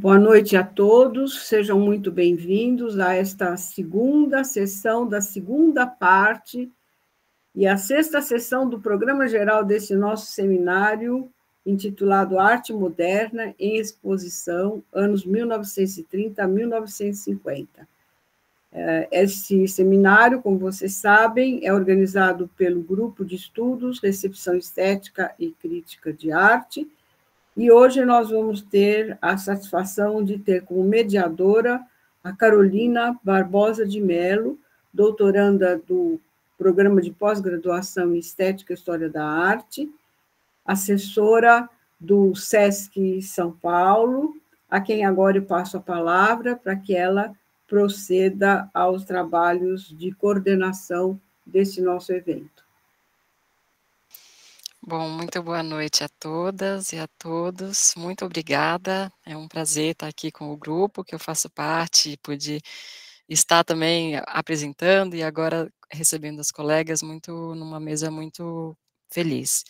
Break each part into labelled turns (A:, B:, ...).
A: Boa noite a todos, sejam muito bem-vindos a esta segunda sessão da segunda parte e a sexta sessão do programa geral desse nosso seminário, intitulado Arte Moderna em Exposição, anos 1930 a 1950. Esse seminário, como vocês sabem, é organizado pelo Grupo de Estudos, Recepção Estética e Crítica de Arte, e hoje nós vamos ter a satisfação de ter como mediadora a Carolina Barbosa de Mello, doutoranda do Programa de Pós-Graduação em Estética e História da Arte, assessora do SESC São Paulo, a quem agora eu passo a palavra para que ela proceda aos trabalhos de coordenação desse nosso evento.
B: Bom, muito boa noite a todas e a todos, muito obrigada, é um prazer estar aqui com o grupo que eu faço parte e pude estar também apresentando e agora recebendo as colegas numa mesa muito feliz.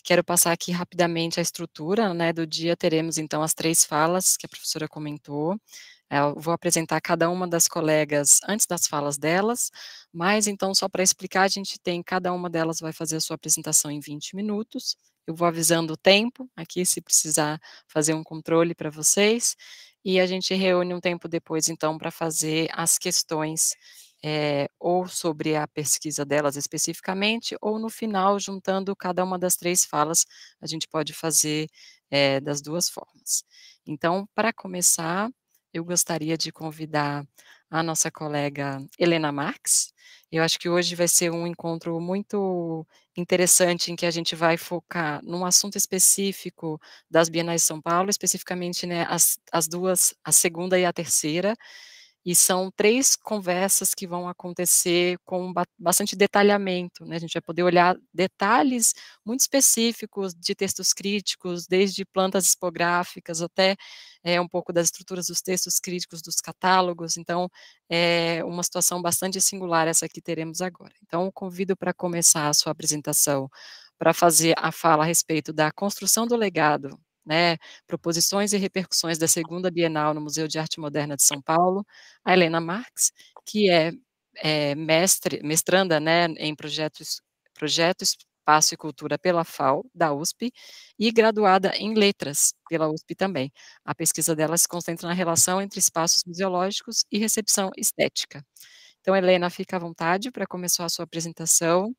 B: Quero passar aqui rapidamente a estrutura, né, do dia. Teremos então as 3 falas que a professora comentou. Eu vou apresentar cada uma das colegas antes das falas delas, mas então só para explicar, a gente tem, cada uma delas vai fazer a sua apresentação em 20 minutos, eu vou avisando o tempo aqui, se precisar fazer um controle para vocês, e a gente reúne um tempo depois, então, para fazer as questões, ou sobre a pesquisa delas especificamente, ou no final, juntando cada uma das 3 falas, a gente pode fazer das 2 formas. Então, para começar, eu gostaria de convidar a nossa colega Helena Marx. Eu acho que hoje vai ser um encontro muito interessante, em que a gente vai focar num assunto específico das Bienais de São Paulo, especificamente, né, as 2, a segunda e a terceira, e são 3 conversas que vão acontecer com bastante detalhamento, né, a gente vai poder olhar detalhes muito específicos de textos críticos, desde plantas expográficas até um pouco das estruturas dos textos críticos dos catálogos, então é uma situação bastante singular essa que teremos agora. Então, convido para começar a sua apresentação, para fazer a fala a respeito da construção do legado, né, proposições e repercussões da segunda Bienal no Museu de Arte Moderna de São Paulo, a Helena Marx, que é mestranda, né, em projeto Espaço e Cultura pela FAO, da USP, e graduada em Letras pela USP também. A pesquisa dela se concentra na relação entre espaços museológicos e recepção estética. Então, Helena, fica à vontade para começar a sua apresentação.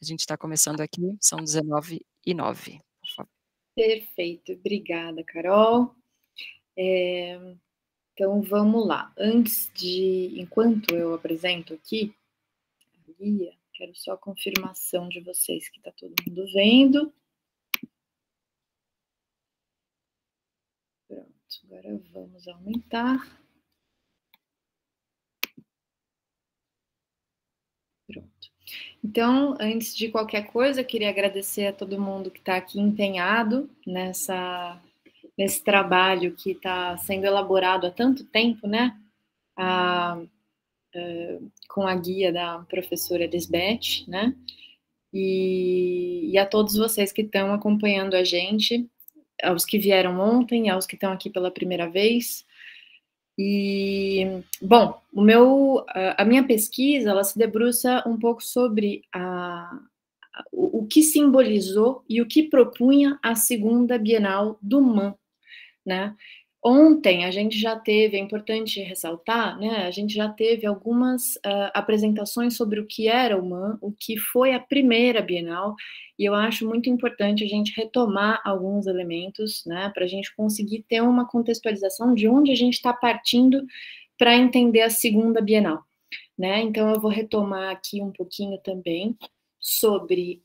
B: A gente está começando aqui, são 19h09, por favor.
C: Perfeito, obrigada, Carol. Então, vamos lá. Enquanto eu apresento aqui a guia, quero só a confirmação de vocês que está todo mundo vendo. Pronto, agora vamos aumentar. Pronto. Então, antes de qualquer coisa, eu queria agradecer a todo mundo que está aqui empenhado nesse trabalho que está sendo elaborado há tanto tempo, né? Com a guia da professora Lisbeth, né? E a todos vocês que estão acompanhando a gente, aos que vieram ontem, aos que estão aqui pela primeira vez. E, bom, a minha pesquisa, ela se debruça um pouco sobre o que simbolizou e o que propunha a segunda Bienal do MAM, né? Ontem a gente já teve, é importante ressaltar, né? A gente já teve algumas apresentações sobre o que era o MAM, o que foi a primeira Bienal, e eu acho muito importante a gente retomar alguns elementos, né? Para a gente conseguir ter uma contextualização de onde a gente está partindo para entender a segunda Bienal, né? Então eu vou retomar aqui um pouquinho também sobre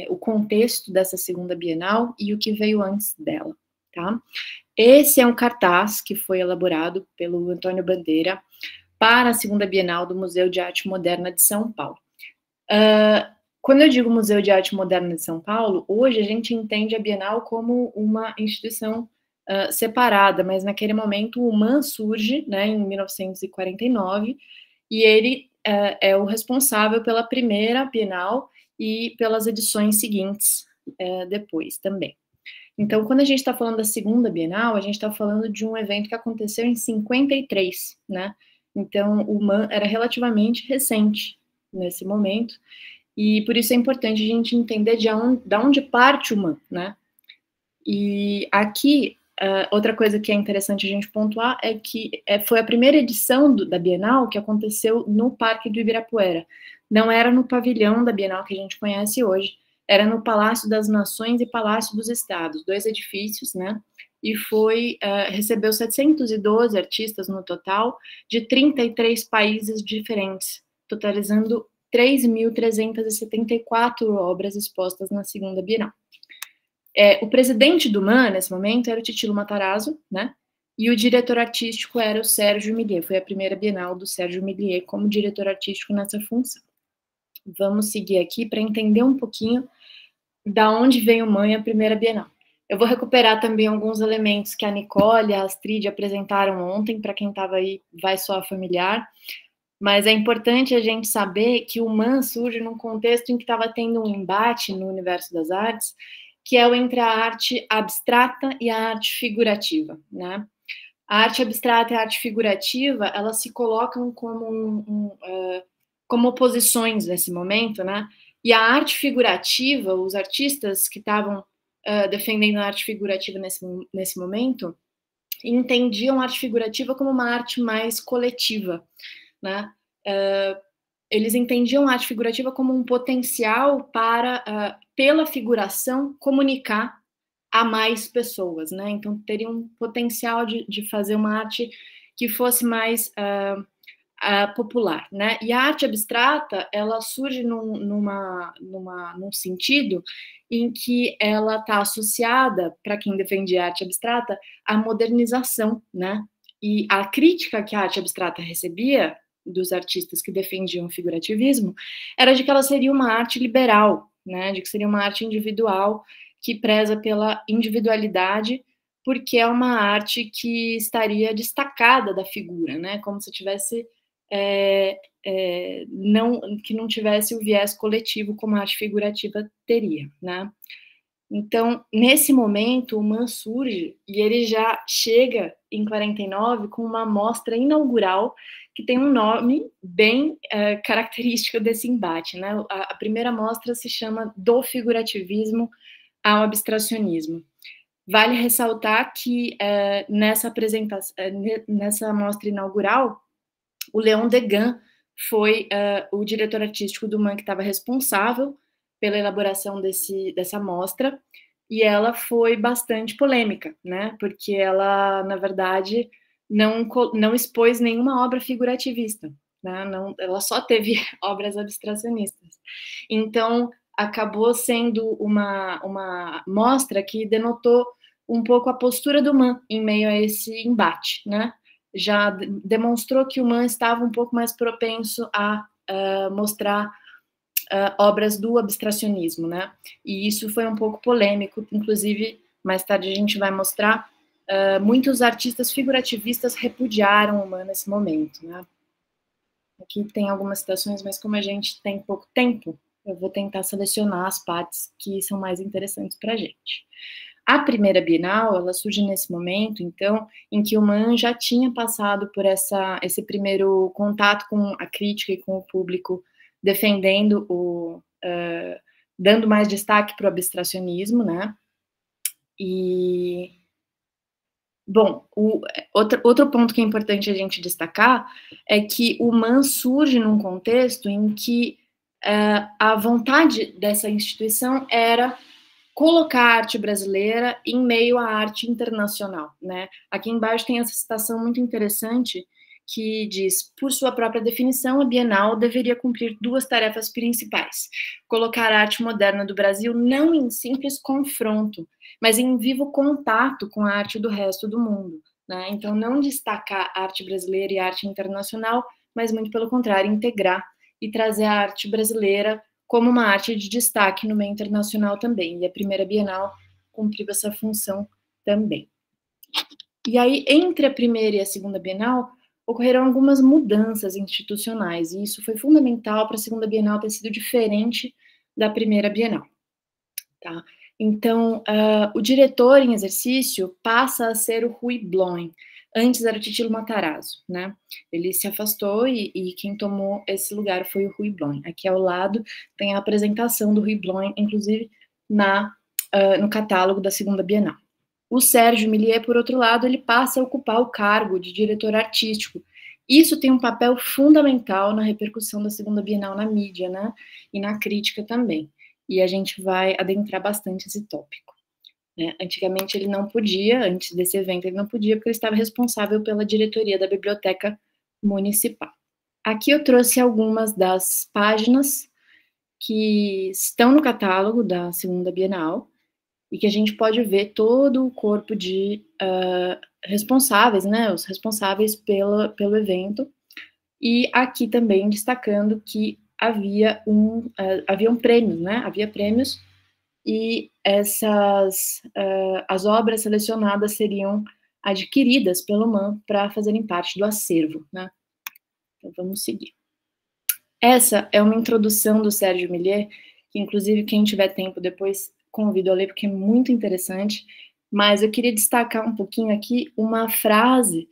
C: o contexto dessa segunda Bienal e o que veio antes dela, tá? Esse é um cartaz que foi elaborado pelo Antônio Bandeira para a segunda Bienal do Museu de Arte Moderna de São Paulo. Quando eu digo Museu de Arte Moderna de São Paulo, hoje a gente entende a Bienal como uma instituição separada, mas naquele momento o MAM surge, né, em 1949, e ele é o responsável pela primeira Bienal e pelas edições seguintes depois também. Então, quando a gente está falando da segunda Bienal, a gente está falando de um evento que aconteceu em 53, né? Então, o MAN era relativamente recente nesse momento, e por isso é importante a gente entender de onde parte o MAN, né? E aqui, outra coisa que é interessante a gente pontuar é que foi a primeira edição da Bienal que aconteceu no Parque do Ibirapuera. Não era no pavilhão da Bienal que a gente conhece hoje, era no Palácio das Nações e Palácio dos Estados, 2 edifícios, né? E recebeu 712 artistas no total, de 33 países diferentes, totalizando 3.374 obras expostas na segunda Bienal. O presidente do MAN, nesse momento, era o Titilo Matarazzo, né? E o diretor artístico era o Sérgio Millier. Foi a primeira Bienal do Sérgio Millier como diretor artístico nessa função. Vamos seguir aqui para entender um pouquinho da onde vem o MAN e a primeira Bienal. Eu vou recuperar também alguns elementos que a Nicole e a Astrid apresentaram ontem, para quem estava aí vai soar familiar, mas é importante a gente saber que o MAN surge num contexto em que estava tendo um embate no universo das artes, que é o entre a arte abstrata e a arte figurativa, né? A arte abstrata e a arte figurativa, elas se colocam como como oposições nesse momento, né? E a arte figurativa, os artistas que estavam defendendo a arte figurativa nesse momento, entendiam a arte figurativa como uma arte mais coletiva, né? Eles entendiam a arte figurativa como um potencial para, pela figuração, comunicar a mais pessoas, né? Então, teria um potencial de fazer uma arte que fosse mais popular, né? E a arte abstrata, ela surge num sentido em que ela está associada, para quem defende a arte abstrata, à modernização, né? E a crítica que a arte abstrata recebia dos artistas que defendiam o figurativismo era de que ela seria uma arte liberal, né? De que seria uma arte individual que preza pela individualidade, porque é uma arte que estaria destacada da figura, né? Como se tivesse que não tivesse o viés coletivo como a arte figurativa teria, né? Então, nesse momento, o MAN surge e ele já chega em 49 com uma mostra inaugural que tem um nome bem característico desse embate, né? A primeira mostra se chama Do Figurativismo ao Abstracionismo. Vale ressaltar que nessa mostra inaugural, o Léon Degan foi o diretor artístico do MAN que estava responsável pela elaboração dessa mostra, e ela foi bastante polêmica, né? Porque ela, na verdade, não expôs nenhuma obra figurativista, né? Ela só teve obras abstracionistas. Então, acabou sendo uma mostra que denotou um pouco a postura do MAN em meio a esse embate, né? Já demonstrou que o MAN estava um pouco mais propenso a mostrar obras do abstracionismo, né? E isso foi um pouco polêmico, inclusive, mais tarde a gente vai mostrar, muitos artistas figurativistas repudiaram o MAN nesse momento, né? Aqui tem algumas citações, mas como a gente tem pouco tempo, eu vou tentar selecionar as partes que são mais interessantes para a gente. A primeira Bienal, ela surge nesse momento, então, em que o MAN já tinha passado por esse primeiro contato com a crítica e com o público, defendendo dando mais destaque para o abstracionismo, né? E, bom, outro ponto que é importante a gente destacar é que o MAN surge num contexto em que a vontade dessa instituição era colocar a arte brasileira em meio à arte internacional, né? Aqui embaixo tem essa citação muito interessante que diz: por sua própria definição, a Bienal deveria cumprir 2 tarefas principais: colocar a arte moderna do Brasil não em simples confronto, mas em vivo contato com a arte do resto do mundo, né? Então, não destacar a arte brasileira e a arte internacional, mas muito pelo contrário, integrar e trazer a arte brasileira como uma arte de destaque no meio internacional também. E a primeira Bienal cumpriu essa função também. E aí, entre a primeira e a segunda Bienal, ocorreram algumas mudanças institucionais, e isso foi fundamental para a segunda Bienal ter sido diferente da primeira Bienal. Tá? Então, o diretor em exercício passa a ser o Rui Bloem. Antes era o Titilo Matarazzo, né? Ele se afastou e quem tomou esse lugar foi o Rui Bloem. Aqui ao lado tem a apresentação do Rui Bloem, inclusive no catálogo da segunda Bienal. O Sérgio Milliet, por outro lado, ele passa a ocupar o cargo de diretor artístico. Isso tem um papel fundamental na repercussão da segunda Bienal na mídia, né? E na crítica também. E a gente vai adentrar bastante esse tópico. Né? Antigamente ele não podia, antes desse evento ele não podia, porque ele estava responsável pela diretoria da Biblioteca Municipal. Aqui eu trouxe algumas das páginas que estão no catálogo da segunda Bienal, e que a gente pode ver todo o corpo de responsáveis, né, os responsáveis pelo evento, e aqui também destacando que haviam prêmios, né, havia prêmios, e as obras selecionadas seriam adquiridas pelo MAM para fazerem parte do acervo, né. Então vamos seguir. Essa é uma introdução do Sérgio Milliet, que inclusive quem tiver tempo depois convido a ler, porque é muito interessante, mas eu queria destacar um pouquinho aqui uma frase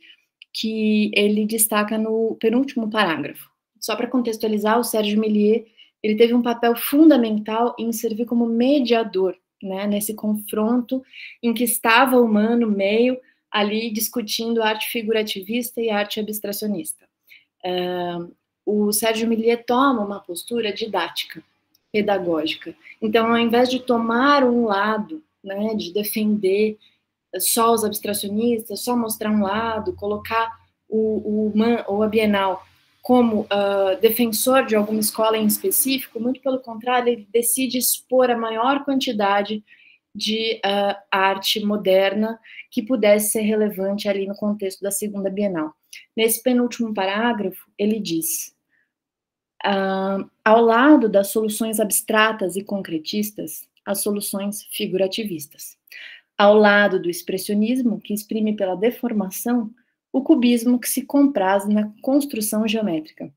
C: que ele destaca no penúltimo parágrafo. Só para contextualizar, o Sérgio Milliet, ele teve um papel fundamental em servir como mediador, né, nesse confronto em que estava o MAM no meio, ali discutindo arte figurativista e arte abstracionista. O Sérgio Milliet toma uma postura didática, pedagógica. Então, ao invés de tomar um lado, né, de defender só os abstracionistas, só mostrar um lado, colocar o MAM ou a Bienal como defensor de alguma escola em específico, muito pelo contrário, ele decide expor a maior quantidade de arte moderna que pudesse ser relevante ali no contexto da segunda Bienal. Nesse penúltimo parágrafo, ele diz: ao lado das soluções abstratas e concretistas, as soluções figurativistas. Ao lado do expressionismo, que exprime pela deformação, o cubismo que se compraz na construção geométrica.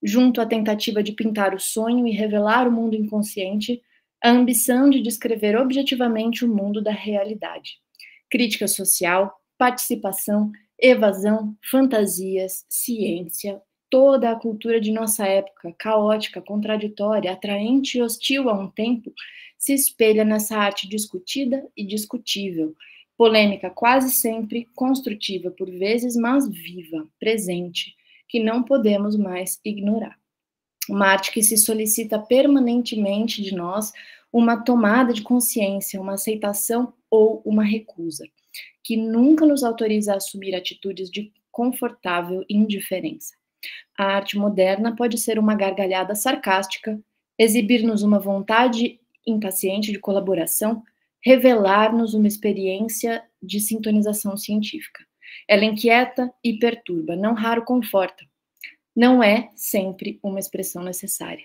C: Junto à tentativa de pintar o sonho e revelar o mundo inconsciente, a ambição de descrever objetivamente o mundo da realidade. Crítica social, participação, evasão, fantasias, ciência, toda a cultura de nossa época, caótica, contraditória, atraente e hostil a um tempo, se espelha nessa arte discutida e discutível, polêmica quase sempre, construtiva por vezes, mas viva, presente, que não podemos mais ignorar. Uma arte que se solicita permanentemente de nós uma tomada de consciência, uma aceitação ou uma recusa, que nunca nos autoriza a assumir atitudes de confortável indiferença. A arte moderna pode ser uma gargalhada sarcástica, exibir-nos uma vontade impaciente de colaboração, revelar-nos uma experiência de sintonização científica. Ela inquieta e perturba, não raro conforta. Não é sempre uma expressão necessária.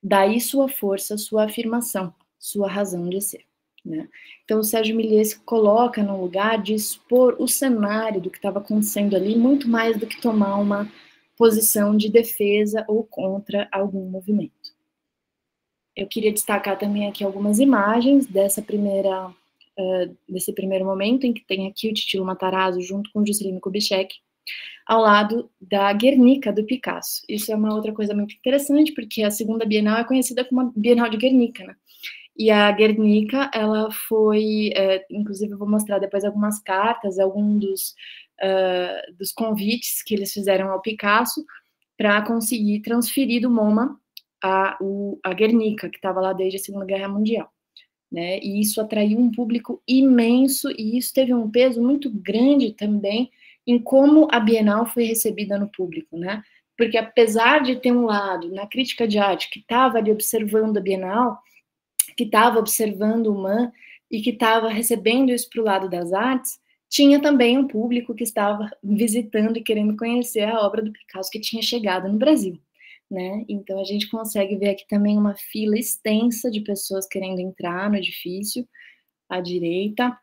C: Daí sua força, sua afirmação, sua razão de ser. Né? Então, o Sérgio Milliet se coloca no lugar de expor o cenário do que estava acontecendo ali, muito mais do que tomar uma posição de defesa ou contra algum movimento. Eu queria destacar também aqui algumas imagens desse primeiro momento, em que tem aqui o Titilo Matarazzo junto com o Juscelino Kubitschek, ao lado da Guernica, do Picasso. Isso é uma outra coisa muito interessante, porque a segunda Bienal é conhecida como a Bienal de Guernica, né? E a Guernica, ela foi, inclusive eu vou mostrar depois algumas cartas, alguns dos convites que eles fizeram ao Picasso para conseguir transferir do MoMA a Guernica, que estava lá desde a Segunda Guerra Mundial. Né? E isso atraiu um público imenso, e isso teve um peso muito grande também em como a Bienal foi recebida no público, né? Porque apesar de ter um lado na crítica de arte que estava ali observando a Bienal, que estava observando o MAM e que estava recebendo isso para o lado das artes, tinha também um público que estava visitando e querendo conhecer a obra do Picasso que tinha chegado no Brasil. Né? Então, a gente consegue ver aqui também uma fila extensa de pessoas querendo entrar no edifício, à direita,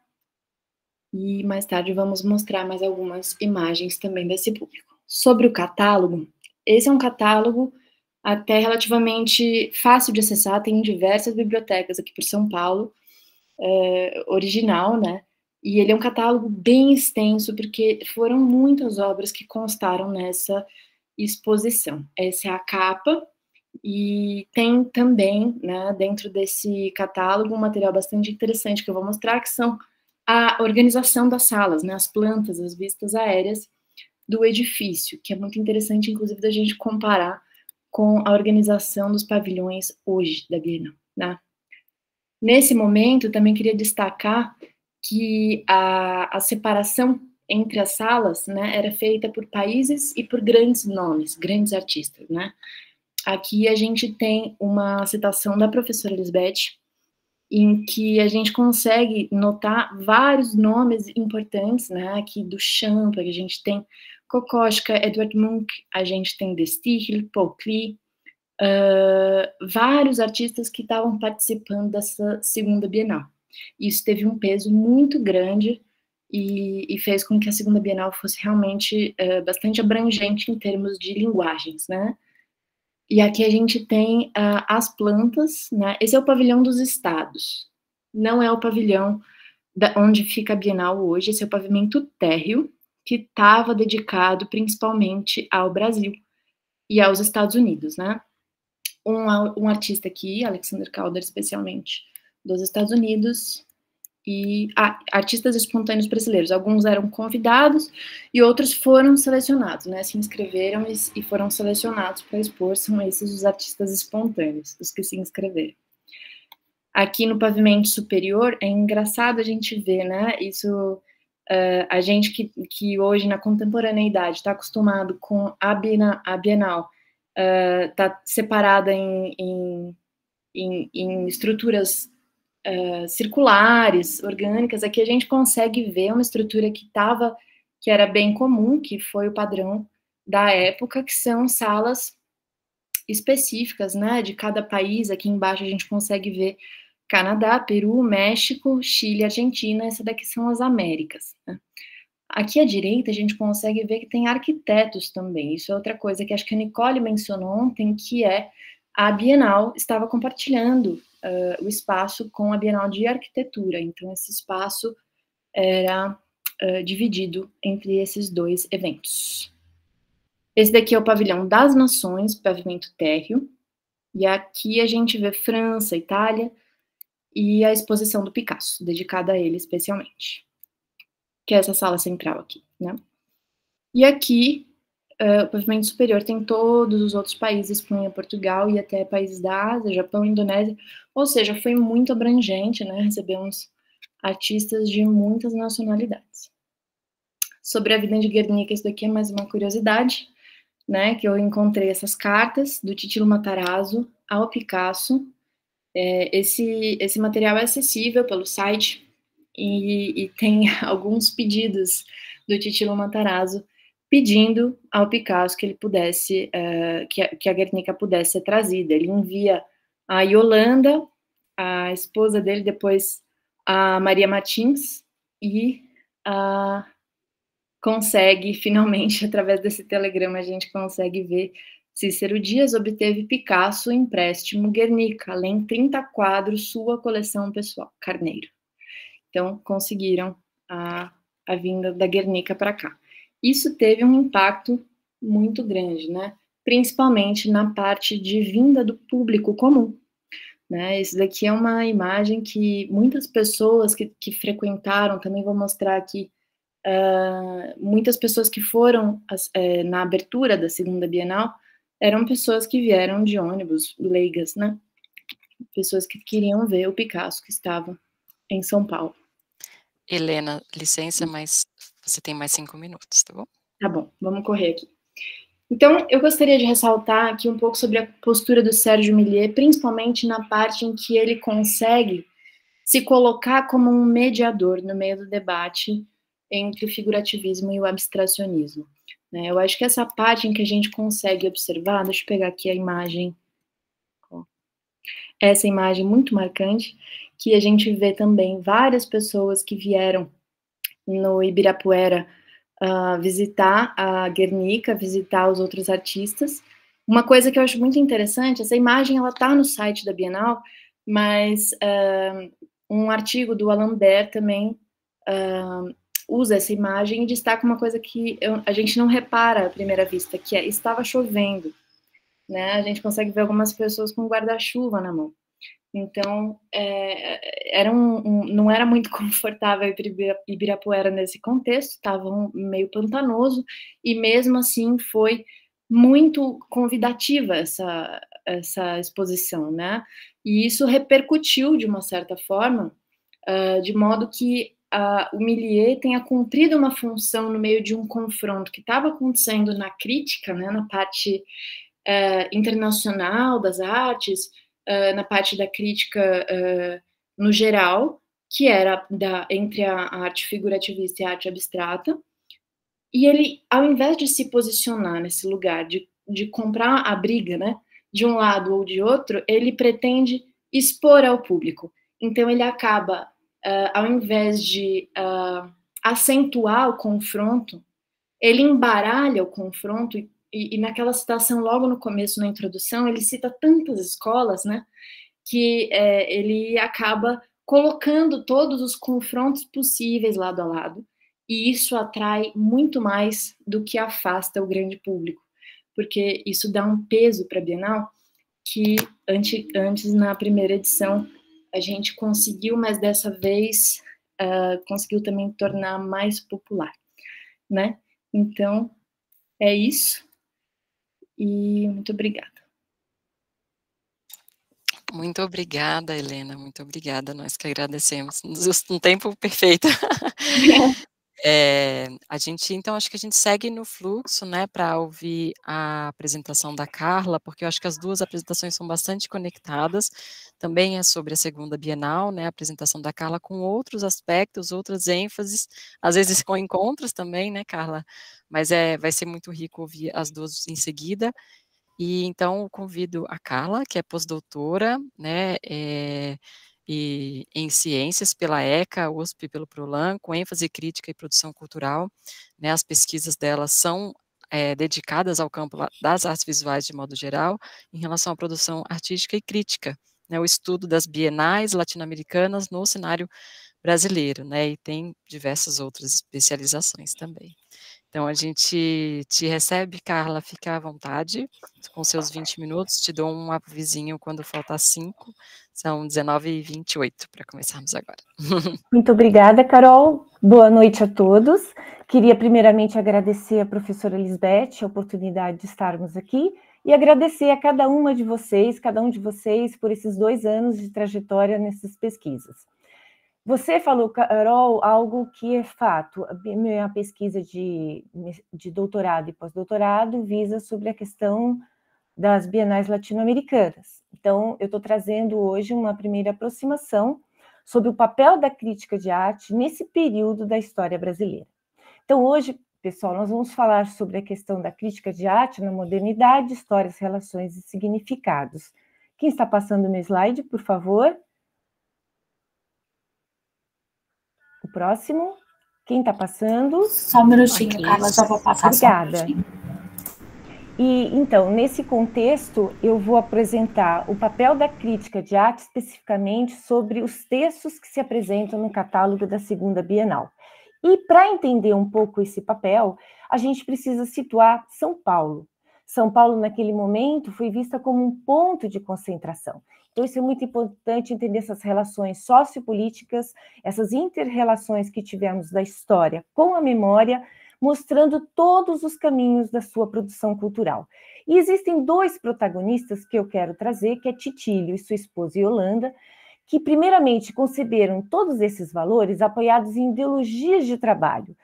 C: e mais tarde vamos mostrar mais algumas imagens também desse público. Sobre o catálogo, esse é um catálogo até relativamente fácil de acessar, tem em diversas bibliotecas aqui por São Paulo, original, né? E ele é um catálogo bem extenso, porque foram muitas obras que constaram nessa exposição. Essa é a capa, e tem também, né, dentro desse catálogo, um material bastante interessante que eu vou mostrar, que são a organização das salas, né, as plantas, as vistas aéreas do edifício, que é muito interessante, inclusive, da gente comparar com a organização dos pavilhões hoje da Bienal, né? Nesse momento, também queria destacar que a separação entre as salas, né, era feita por países e por grandes nomes, grandes artistas, né? Aqui a gente tem uma citação da professora Lisbeth, em que a gente consegue notar vários nomes importantes, né? Aqui do Champa, a gente tem Kokoschka, Edvard Munch, a gente tem De Stijl, Paul Klee, vários artistas que estavam participando dessa segunda Bienal. Isso teve um peso muito grande e fez com que a segunda Bienal fosse realmente bastante abrangente em termos de linguagens, né? E aqui a gente tem as plantas, né? Esse é o pavilhão dos estados, não é o pavilhão onde fica a Bienal hoje, esse é o pavimento térreo, que estava dedicado principalmente ao Brasil e aos Estados Unidos, né? Um artista aqui, Alexander Calder, especialmente, dos Estados Unidos, e artistas espontâneos brasileiros. Alguns eram convidados e outros foram selecionados, né? Se inscreveram e foram selecionados para expor. São esses os artistas espontâneos, os que se inscreveram. Aqui no pavimento superior, é engraçado a gente ver, né? Isso, a gente que hoje, na contemporaneidade, está acostumado com a Bienal, está separada em estruturas circulares, orgânicas. Aqui a gente consegue ver uma estrutura que era bem comum, que foi o padrão da época, que são salas específicas, né, de cada país. Aqui embaixo a gente consegue ver Canadá, Peru, México, Chile, Argentina. Essas daqui são as Américas, né? Aqui à direita a gente consegue ver que tem arquitetos também. Isso é outra coisa que acho que a Nicole mencionou ontem, que é a Bienal estava compartilhando o espaço com a Bienal de Arquitetura. Então, esse espaço era dividido entre esses dois eventos. Esse daqui é o Pavilhão das Nações, pavimento térreo. E aqui a gente vê França, Itália e a exposição do Picasso, dedicada a ele especialmente, que é essa sala central aqui, né? E aqui, o pavimento superior tem todos os outros países, Espanha, Portugal e até países da Ásia, Japão, Indonésia. Ou seja, foi muito abrangente, né? Recebemos artistas de muitas nacionalidades. Sobre a vida de Guernica, isso daqui é mais uma curiosidade, né? Que eu encontrei essas cartas do Titilo Matarazzo ao Picasso. Esse material é acessível pelo site e tem alguns pedidos do Titilo Matarazzo pedindo ao Picasso que ele pudesse, que a Guernica pudesse ser trazida. Ele envia a Yolanda, a esposa dele, depois a Maria Martins, e consegue, finalmente, através desse telegrama, a gente consegue ver Cícero Dias obteve Picasso empréstimo Guernica, além de 30 quadros, sua coleção pessoal, Carneiro. Então, conseguiram a vinda da Guernica para cá. Isso teve um impacto muito grande, né? Principalmente na parte de vinda do público comum, né? Isso daqui é uma imagem que muitas pessoas que frequentaram, também vou mostrar aqui, muitas pessoas que foram na abertura da segunda Bienal, eram pessoas que vieram de ônibus, leigas, né? Pessoas que queriam ver o Picasso, que estava em São Paulo.
B: Helena, licença, mas você tem mais 5 minutos, tá bom?
C: Tá bom, vamos correr aqui. Então, eu gostaria de ressaltar aqui um pouco sobre a postura do Sérgio Milliet, principalmente na parte em que ele consegue se colocar como um mediador no meio do debate entre o figurativismo e o abstracionismo. Eu acho que essa parte em que a gente consegue observar, deixa eu pegar aqui a imagem, essa imagem muito marcante, que a gente vê também várias pessoas que vieram no Ibirapuera visitar a Guernica, visitar os outros artistas. Uma coisa que eu acho muito interessante, essa imagem ela está no site da Bienal, mas um artigo do Alain Baer também usa essa imagem e destaca uma coisa que a gente não repara à primeira vista, que é estava chovendo, né? A gente consegue ver algumas pessoas com guarda-chuva na mão. Então, não era muito confortável Ibirapuera nesse contexto, estava meio pantanoso, e mesmo assim foi muito convidativa essa exposição, né? E isso repercutiu de uma certa forma, de modo que o Millet tenha cumprido uma função no meio de um confronto que estava acontecendo na crítica, né, na parte internacional das artes, na parte da crítica no geral, que era entre a arte figurativista e a arte abstrata, e ele, ao invés de se posicionar nesse lugar de comprar a briga, né, de um lado ou de outro, ele pretende expor ao público. Então ele acaba, ao invés de acentuar o confronto, ele embaralha o confronto e naquela citação, logo no começo, na introdução, ele cita tantas escolas, né, que ele acaba colocando todos os confrontos possíveis lado a lado, e isso atrai muito mais do que afasta o grande público, porque isso dá um peso para a Bienal que antes, na primeira edição, a gente conseguiu, mas dessa vez conseguiu também tornar mais popular, né? Então, é isso. E muito obrigada.
B: Muito obrigada, Helena, muito obrigada, nós que agradecemos, um tempo perfeito. A gente, então, acho que a gente segue no fluxo, né, para ouvir a apresentação da Carla, porque eu acho que as duas apresentações são bastante conectadas, também é sobre a segunda Bienal, né, a apresentação da Carla com outros aspectos, outras ênfases, às vezes com encontros também, né, Carla, mas vai ser muito rico ouvir as duas em seguida. E então eu convido a Carla, que é pós-doutora, né, e em ciências pela ECA, USP e pelo PROLAN, com ênfase crítica e produção cultural, né, as pesquisas dela são dedicadas ao campo das artes visuais de modo geral, em relação à produção artística e crítica, né, o estudo das bienais latino-americanas no cenário brasileiro, né, e tem diversas outras especializações também. Então, a gente te recebe, Carla, fica à vontade, com seus 20 minutos, te dou um avisinho quando faltar 5, são 19h28, para começarmos agora.
D: Muito obrigada, Carol, boa noite a todos. Queria primeiramente agradecer à professora Lisbeth a oportunidade de estarmos aqui e agradecer a cada um de vocês por esses 2 anos de trajetória nessas pesquisas. Você falou, Carol, algo que é fato. A minha pesquisa de doutorado e pós-doutorado visa sobre a questão das bienais latino-americanas. Então, eu estou trazendo hoje uma primeira aproximação sobre o papel da crítica de arte nesse período da história brasileira. Então, hoje, pessoal, nós vamos falar sobre a questão da crítica de arte na modernidade, histórias, relações e significados. Quem está passando o meu slide, por favor? O próximo. Quem está passando?
E: Só um minutinho, Carla, já vou passar.
D: Obrigada. E, então, nesse contexto, eu vou apresentar o papel da crítica de arte, especificamente sobre os textos que se apresentam no catálogo da segunda Bienal. E, para entender um pouco esse papel, a gente precisa situar São Paulo. São Paulo, naquele momento, foi vista como um ponto de concentração. Então, isso é muito importante entender essas relações sociopolíticas, essas inter-relações que tivemos da história com a memória, mostrando todos os caminhos da sua produção cultural. E existem 2 protagonistas que eu quero trazer, que é Titílio e sua esposa Yolanda, que primeiramente conceberam todos esses valores apoiados em ideologias de trabalho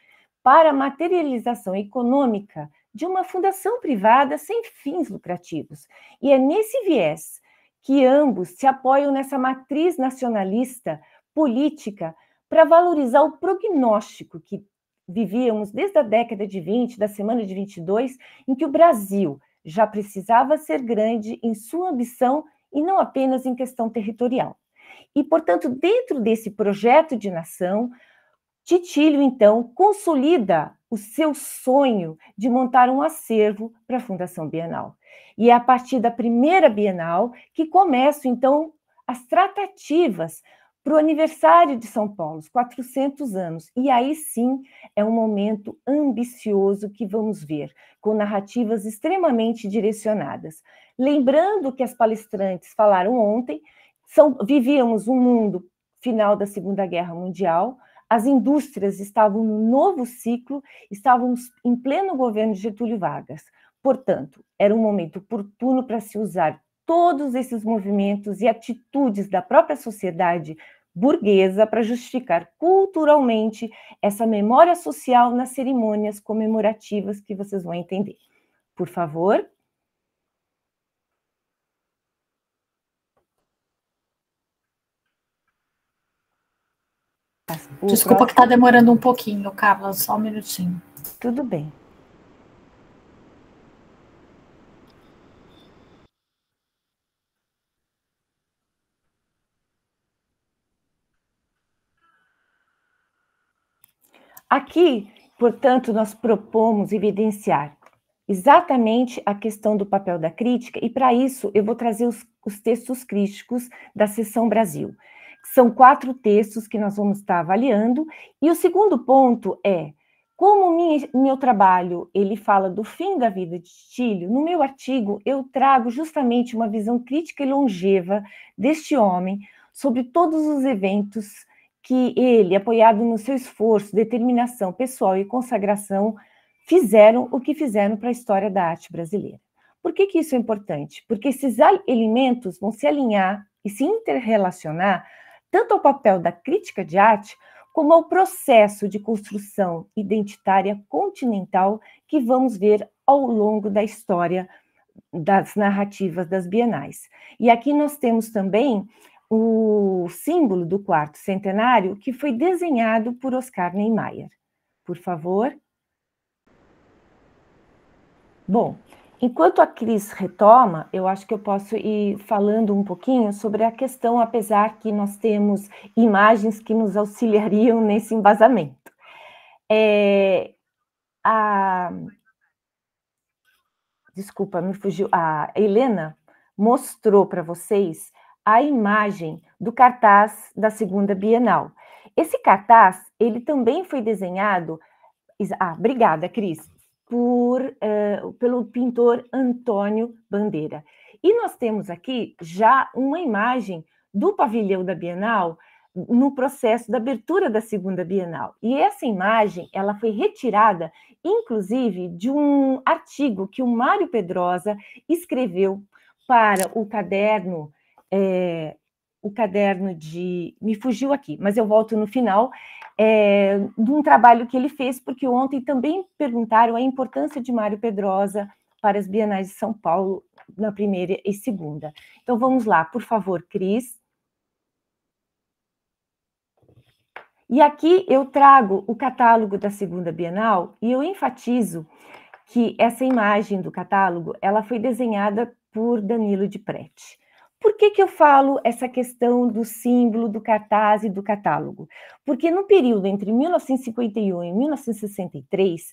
D: para a materialização econômica de uma fundação privada sem fins lucrativos. E é nesse viés que ambos se apoiam nessa matriz nacionalista política para valorizar o prognóstico que vivíamos desde a década de 20, da semana de 22, em que o Brasil já precisava ser grande em sua ambição e não apenas em questão territorial. E, portanto, dentro desse projeto de nação, Titílio, então, consolida o seu sonho de montar um acervo para a Fundação Bienal. E é a partir da primeira Bienal que começam, então, as tratativas para o aniversário de São Paulo, os 400 anos. E aí sim é um momento ambicioso que vamos ver, com narrativas extremamente direcionadas. Lembrando que as palestrantes falaram ontem, vivíamos um mundo final da Segunda Guerra Mundial, as indústrias estavam num novo ciclo, estávamos em pleno governo de Getúlio Vargas. Portanto, era um momento oportuno para se usar todos esses movimentos e atitudes da própria sociedade burguesa para justificar culturalmente essa memória social nas cerimônias comemorativas que vocês vão entender. Por favor.
E: Desculpa que está demorando um pouquinho, Carla, só um minutinho.
D: Tudo bem. Aqui, portanto, nós propomos evidenciar exatamente a questão do papel da crítica, e para isso eu vou trazer os textos críticos da seção Brasil. São 4 textos que nós vamos estar avaliando, e o segundo ponto é, como meu trabalho ele fala do fim da vida de Tílio, no meu artigo eu trago justamente uma visão crítica e longeva deste homem sobre todos os eventos que ele, apoiado no seu esforço, determinação pessoal e consagração, fizeram o que fizeram para a história da arte brasileira. Por que isso é importante? Porque esses elementos vão se alinhar e se interrelacionar tanto ao papel da crítica de arte, como ao processo de construção identitária continental que vamos ver ao longo da história das narrativas das bienais. E aqui nós temos também o símbolo do 4º centenário, que foi desenhado por Oscar Niemeyer. Por favor. Bom, enquanto a Cris retoma, eu acho que eu posso ir falando um pouquinho sobre a questão, apesar que nós temos imagens que nos auxiliariam nesse embasamento. Desculpa, me fugiu. A Helena mostrou para vocês a imagem do cartaz da 2ª Bienal. Esse cartaz, ele também foi desenhado, obrigada, Cris, pelo pintor Antônio Bandeira. E nós temos aqui já uma imagem do pavilhão da Bienal no processo da abertura da 2ª Bienal. E essa imagem, ela foi retirada, inclusive, de um artigo que o Mário Pedrosa escreveu para o caderno de... Me fugiu aqui, mas eu volto no final, de um trabalho que ele fez, porque ontem também perguntaram a importância de Mário Pedrosa para as Bienais de São Paulo, na 1ª e 2ª. Então, vamos lá, por favor, Cris. E aqui eu trago o catálogo da 2ª Bienal, e eu enfatizo que essa imagem do catálogo, ela foi desenhada por Danilo de Prete. Por que eu falo essa questão do símbolo, do cartaz e do catálogo? Porque no período entre 1951 e 1963,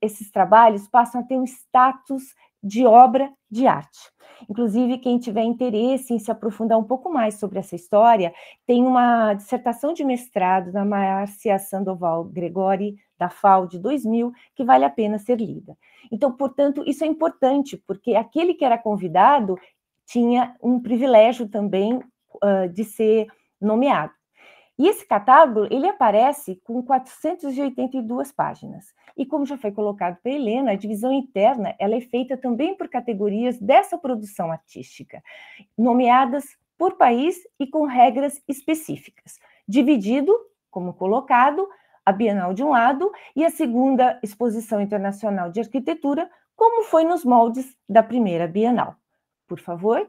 D: esses trabalhos passam a ter um status de obra de arte. Inclusive, quem tiver interesse em se aprofundar um pouco mais sobre essa história, tem uma dissertação de mestrado da Márcia Sandoval Gregori, da FAO, de 2000, que vale a pena ser lida. Então, portanto, isso é importante, porque aquele que era convidado tinha um privilégio também de ser nomeado. E esse catálogo, ele aparece com 482 páginas. E como já foi colocado pela Helena, a divisão interna, ela é feita também por categorias dessa produção artística, nomeadas por país e com regras específicas. Dividido, como colocado, a Bienal de um lado e a 2ª Exposição Internacional de Arquitetura, como foi nos moldes da 1ª Bienal. Por favor.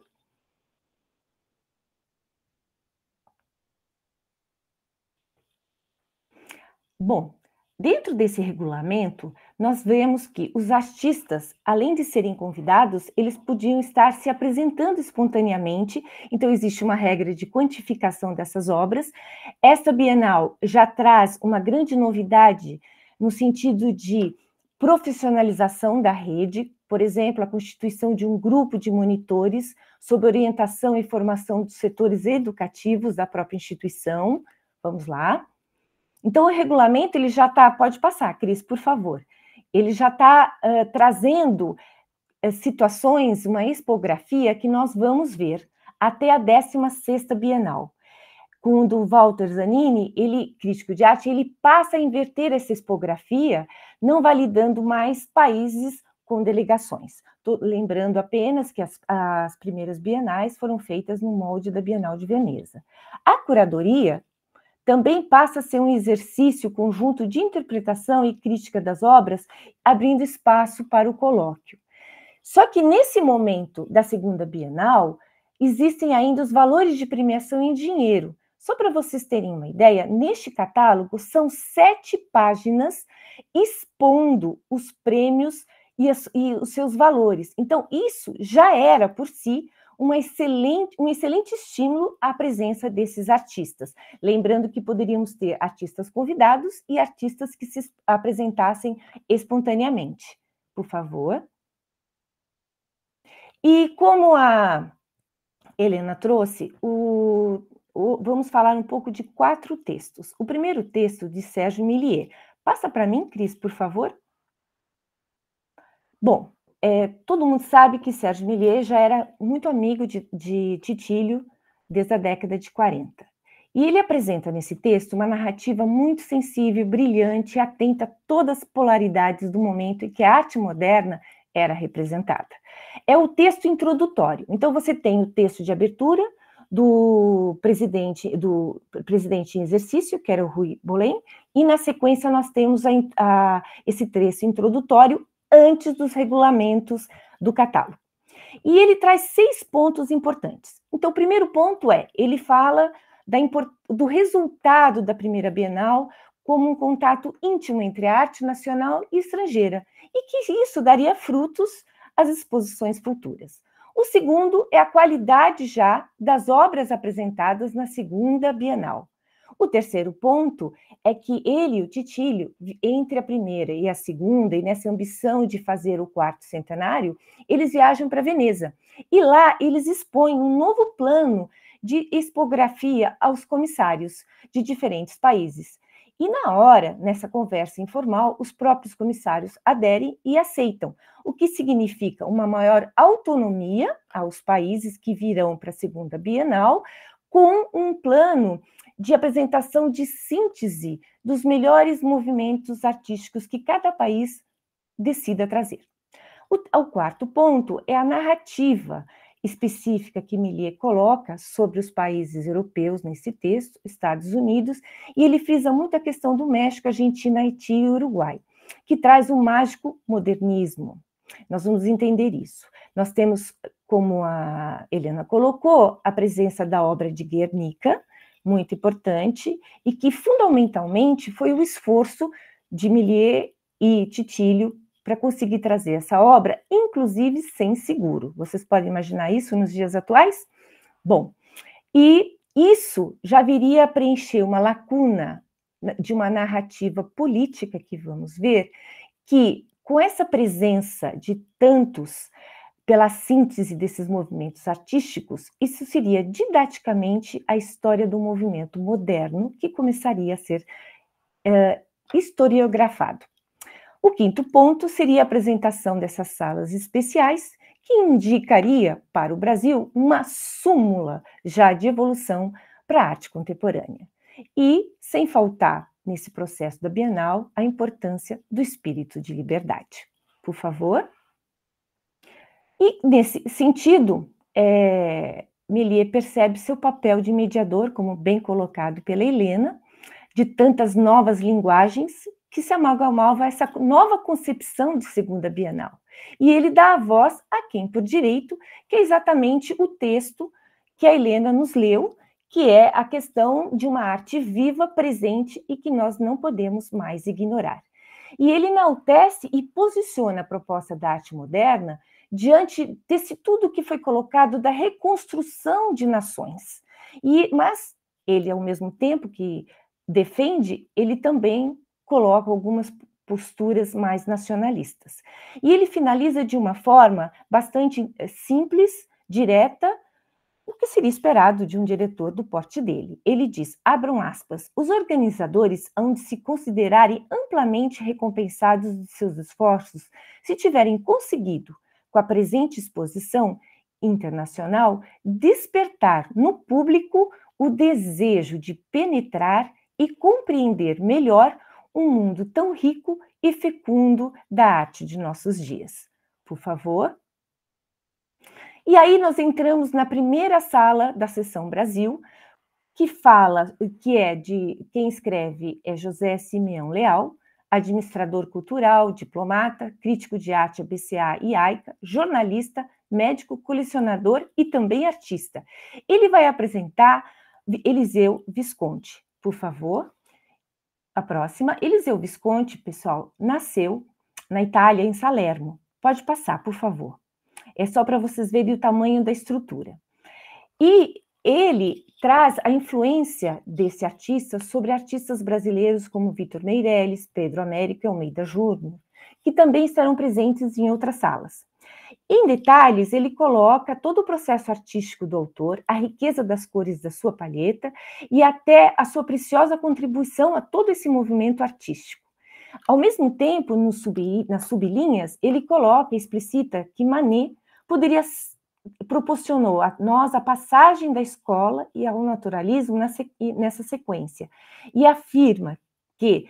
D: Bom, dentro desse regulamento, nós vemos que os artistas, além de serem convidados, eles podiam estar se apresentando espontaneamente, então existe uma regra de quantificação dessas obras. Esta Bienal já traz uma grande novidade no sentido de profissionalização da rede, por exemplo, a constituição de um grupo de monitores sob orientação e formação dos setores educativos da própria instituição. Vamos lá. Então, o regulamento, ele já está... Pode passar, Cris, por favor. Ele já está trazendo situações, uma expografia que nós vamos ver até a 16ª Bienal. Quando o Walter Zanini, ele, crítico de arte, ele passa a inverter essa expografia, não validando mais países com delegações. Tô lembrando apenas que as primeiras bienais foram feitas no molde da Bienal de Veneza. A curadoria também passa a ser um exercício conjunto de interpretação e crítica das obras, abrindo espaço para o colóquio. Só que nesse momento da segunda Bienal, existem ainda os valores de premiação em dinheiro. Só para vocês terem uma ideia, neste catálogo são 7 páginas expondo os prêmios e os seus valores. Então, isso já era, por si, um excelente estímulo à presença desses artistas. Lembrando que poderíamos ter artistas convidados e artistas que se apresentassem espontaneamente. Por favor. E como a Helena trouxe, vamos falar um pouco de 4 textos. O primeiro texto de Sérgio Milliet. Passa para mim, Cris, por favor. Bom, todo mundo sabe que Sérgio Milliet já era muito amigo de Titílio desde a década de 40. E ele apresenta nesse texto uma narrativa muito sensível, brilhante, atenta a todas as polaridades do momento em que a arte moderna era representada. É o texto introdutório. Então, você tem o texto de abertura do presidente em exercício, que era o Rui Bolem, e na sequência nós temos esse trecho introdutório antes dos regulamentos do catálogo. E ele traz 6 pontos importantes. Então, o primeiro ponto ele fala do resultado da primeira Bienal como um contato íntimo entre a arte nacional e estrangeira, e que isso daria frutos às exposições futuras. O segundo é a qualidade já das obras apresentadas na segunda Bienal. O terceiro ponto é que ele e o Titílio, entre a primeira e a segunda, e nessa ambição de fazer o 4º centenário, eles viajam para Veneza. E lá eles expõem um novo plano de expografia aos comissários de diferentes países. E na hora, nessa conversa informal, os próprios comissários aderem e aceitam, o que significa uma maior autonomia aos países que virão para a segunda Bienal, com um plano de apresentação de síntese dos melhores movimentos artísticos que cada país decida trazer. O 4º ponto é a narrativa específica que Milliet coloca sobre os países europeus nesse texto, Estados Unidos, e ele frisa muito a questão do México, Argentina, Haiti e Uruguai, que traz um mágico modernismo. Nós vamos entender isso. Nós temos, como a Helena colocou, a presença da obra de Guernica, muito importante, e que fundamentalmente foi o esforço de Milliet e Titílio para conseguir trazer essa obra, inclusive sem seguro. Vocês podem imaginar isso nos dias atuais? Bom, e isso já viria a preencher uma lacuna de uma narrativa política que vamos ver, que com essa presença de tantos pela síntese desses movimentos artísticos, isso seria didaticamente a história do movimento moderno que começaria a ser historiografado. O 5º ponto seria a apresentação dessas salas especiais, que indicaria para o Brasil uma súmula já de evolução para a arte contemporânea. E, sem faltar, nesse processo da Bienal, a importância do espírito de liberdade. Por favor. E, nesse sentido, Milliet percebe seu papel de mediador, como bem colocado pela Helena, de tantas novas linguagens que se amalgamavam a essa nova concepção de segunda Bienal. E ele dá a voz a quem por direito, que é exatamente o texto que a Helena nos leu, que é a questão de uma arte viva, presente e que nós não podemos mais ignorar. E ele enaltece e posiciona a proposta da arte moderna diante desse tudo que foi colocado da reconstrução de nações. Mas ele, ao mesmo tempo que defende, ele também coloca algumas posturas mais nacionalistas. E ele finaliza de uma forma bastante simples, direta, o que seria esperado de um diretor do porte dele. Ele diz, abram aspas, os organizadores hão de se considerarem amplamente recompensados de seus esforços se tiverem conseguido, com a presente exposição internacional, despertar no público o desejo de penetrar e compreender melhor um mundo tão rico e fecundo da arte de nossos dias. Por favor. E aí nós entramos na primeira sala da Seção Brasil, que é de quem escreve é José Simeão Leal, administrador cultural, diplomata, crítico de arte ABCA e AICA, jornalista, médico, colecionador e também artista. Ele vai apresentar Eliseu Visconti, por favor. A próxima, Eliseu Visconti, pessoal, nasceu na Itália, em Salerno. Pode passar, por favor. É só para vocês verem o tamanho da estrutura. E ele traz a influência desse artista sobre artistas brasileiros como Vitor Meirelles, Pedro Américo e Almeida Júnior, que também estarão presentes em outras salas. Em detalhes, ele coloca todo o processo artístico do autor, a riqueza das cores da sua palheta e até a sua preciosa contribuição a todo esse movimento artístico. Ao mesmo tempo, nas sublinhas, ele coloca e explicita que Manet proporcionou a nós a passagem da escola e ao naturalismo nessa sequência, e afirma que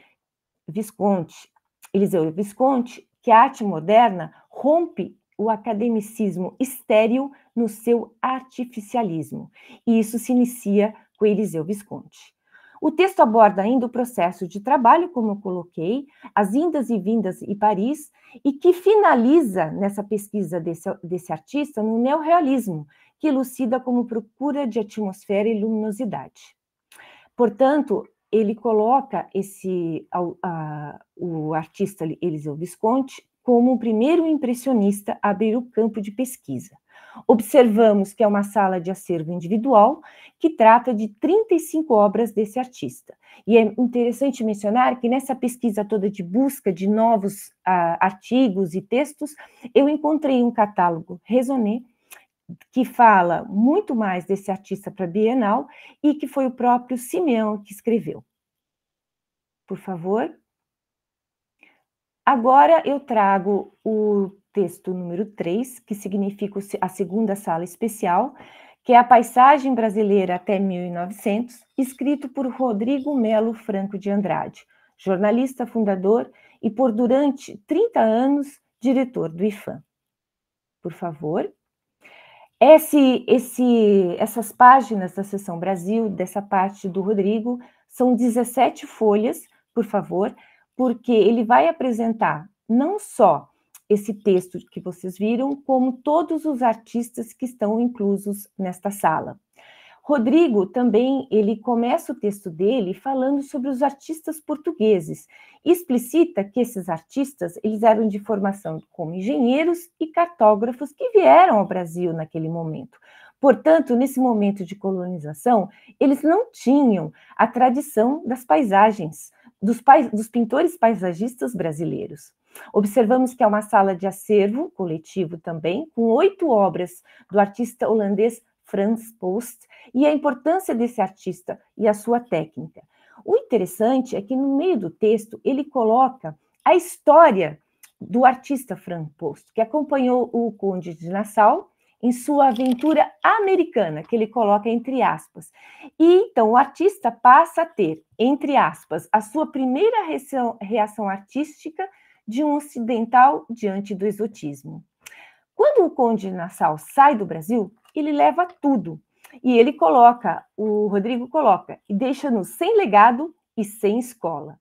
D: Eliseu Visconti, que a arte moderna rompe o academicismo estéril no seu artificialismo, e isso se inicia com Eliseu Visconti. O texto aborda ainda o processo de trabalho, como eu coloquei, as indas e vindas em Paris, e que finaliza nessa pesquisa desse artista no neorrealismo, que elucida como procura de atmosfera e luminosidade. Portanto, ele coloca o artista Eliseu Visconti como o primeiro impressionista a abrir o campo de pesquisa. Observamos que é uma sala de acervo individual que trata de 35 obras desse artista. E é interessante mencionar que nessa pesquisa toda de busca de novos artigos e textos, eu encontrei um catálogo Raisonné, que fala muito mais desse artista para a Bienal e que foi o próprio Simeão que escreveu. Por favor. Agora eu trago o texto número 3, que significa a segunda sala especial, que é a Paisagem Brasileira até 1900, escrito por Rodrigo Melo Franco de Andrade, jornalista fundador e por durante 30 anos diretor do IFAM. Por favor. Essas páginas da Seção Brasil, dessa parte do Rodrigo, são 17 folhas, por favor, porque ele vai apresentar não só esse texto que vocês viram, como todos os artistas que estão inclusos nesta sala. Rodrigo também, ele começa o texto dele falando sobre os artistas portugueses, e explicita que esses artistas, eles eram de formação como engenheiros e cartógrafos que vieram ao Brasil naquele momento. Portanto, nesse momento de colonização, eles não tinham a tradição das paisagens, dos pintores paisagistas brasileiros. Observamos que é uma sala de acervo coletivo também, com 8 obras do artista holandês Frans Post, e a importância desse artista e a sua técnica. O interessante é que no meio do texto ele coloca a história do artista Frans Post, que acompanhou o Conde de Nassau em sua aventura americana, que ele coloca entre aspas. E então o artista passa a ter, entre aspas, a sua primeira reação artística de um ocidental diante do exotismo. Quando o Conde de Nassau sai do Brasil, ele leva tudo. E ele coloca, o Rodrigo coloca, e deixa-nos sem legado e sem escola.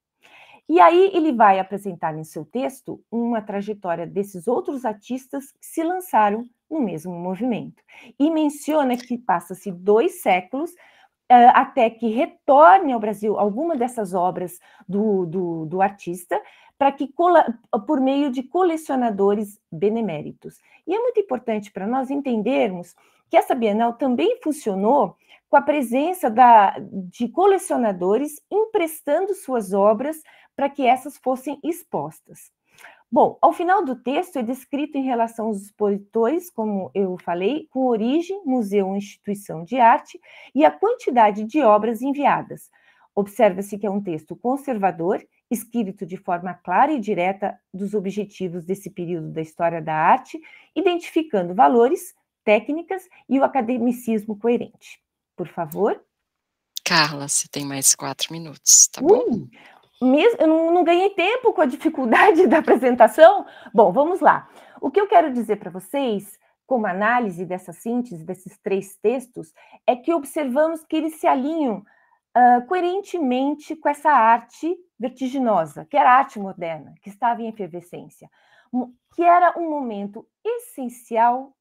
D: E aí ele vai apresentar em seu texto uma trajetória desses outros artistas que se lançaram no mesmo movimento. E menciona que passa-se 2 séculos até que retorne ao Brasil alguma dessas obras do artista, para que por meio de colecionadores beneméritos. E é muito importante para nós entendermos que essa Bienal também funcionou com a presença de colecionadores emprestando suas obras para que essas fossem expostas. Bom, ao final do texto é descrito em relação aos expositores, como eu falei, com origem, museu ou instituição de arte, e a quantidade de obras enviadas. Observa-se que é um texto conservador, escrito de forma clara e direta dos objetivos desse período da história da arte, identificando valores, técnicas e o academicismo coerente. Por favor.
B: Carla, você tem mais 4 minutos, tá bom?
D: Eu não ganhei tempo com a dificuldade da apresentação? Bom, vamos lá. O que eu quero dizer para vocês, como análise dessa síntese, desses 3 textos, é que observamos que eles se alinham coerentemente com essa arte vertiginosa, que era a arte moderna, que estava em efervescência, que era um momento essencial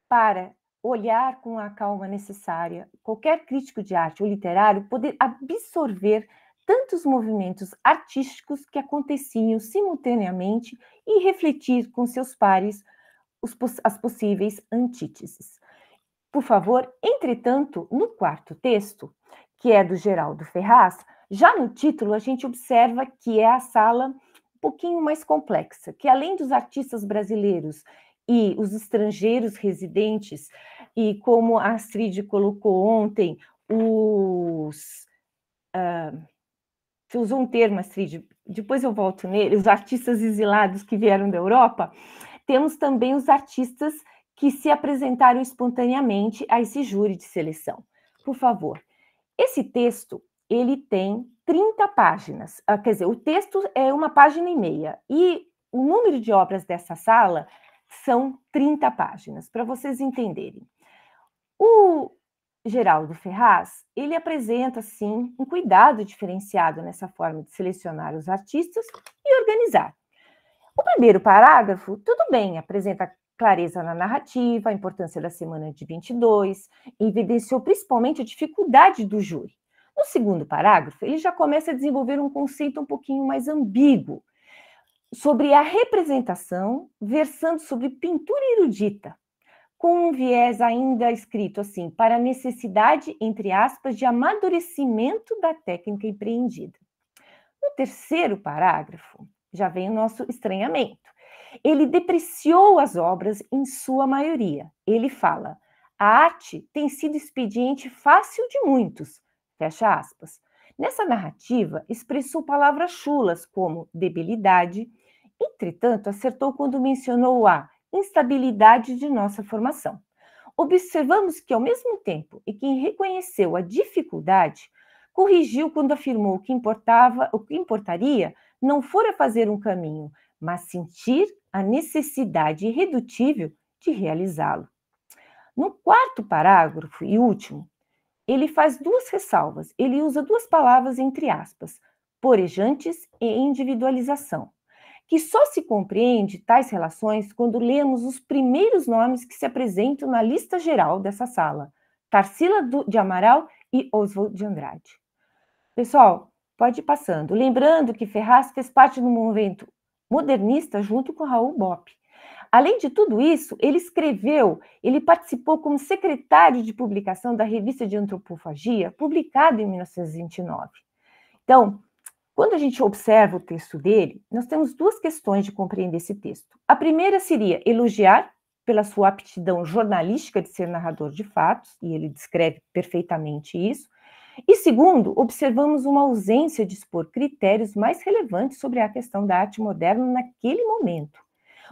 D: para olhar com a calma necessária, qualquer crítico de arte ou literário poder absorver tantos movimentos artísticos que aconteciam simultaneamente e refletir com seus pares as possíveis antíteses. Por favor, entretanto, no 4º texto, que é do Geraldo Ferraz, já no título a gente observa que é a sala um pouquinho mais complexa, que além dos artistas brasileiros e os estrangeiros residentes, e como a Astrid colocou ontem, você usou um termo, Astrid, depois eu volto nele, os artistas exilados que vieram da Europa, temos também os artistas que se apresentaram espontaneamente a esse júri de seleção. Por favor, esse texto, ele tem 30 páginas, quer dizer, o texto é 1,5 páginas, e o número de obras dessa sala são 30 páginas, para vocês entenderem. O Geraldo Ferraz, ele apresenta, sim, um cuidado diferenciado nessa forma de selecionar os artistas e organizar. O primeiro parágrafo, tudo bem, apresenta clareza na narrativa, a importância da semana de 22, e evidenciou principalmente a dificuldade do júri. No segundo parágrafo, ele já começa a desenvolver um conceito um pouquinho mais ambíguo sobre a representação, versando sobre pintura erudita, com um viés ainda escrito assim, para a necessidade, entre aspas, de amadurecimento da técnica empreendida. No terceiro parágrafo, já vem o nosso estranhamento. Ele depreciou as obras em sua maioria. Ele fala, a arte tem sido expediente fácil de muitos, fecha aspas. Nessa narrativa, expressou palavras chulas como debilidade, entretanto, acertou quando mencionou a instabilidade de nossa formação. Observamos que, ao mesmo tempo em que reconheceu a dificuldade, corrigiu quando afirmou que o que importaria não fora fazer um caminho, mas sentir a necessidade irredutível de realizá-lo. No 4º parágrafo e último, ele faz 2 ressalvas. Ele usa 2 palavras entre aspas, porejantes e individualização, que só se compreende tais relações quando lemos os primeiros nomes que se apresentam na lista geral dessa sala, Tarsila de Amaral e Oswald de Andrade. Pessoal, pode ir passando. Lembrando que Ferraz fez parte do movimento modernista junto com Raul Bopp. Além de tudo isso, ele participou como secretário de publicação da Revista de Antropofagia, publicada em 1929. Então, quando a gente observa o texto dele, nós temos 2 questões de compreender esse texto. A primeira seria elogiar pela sua aptidão jornalística de ser narrador de fatos, e ele descreve perfeitamente isso. E segundo, observamos uma ausência de expor critérios mais relevantes sobre a questão da arte moderna naquele momento.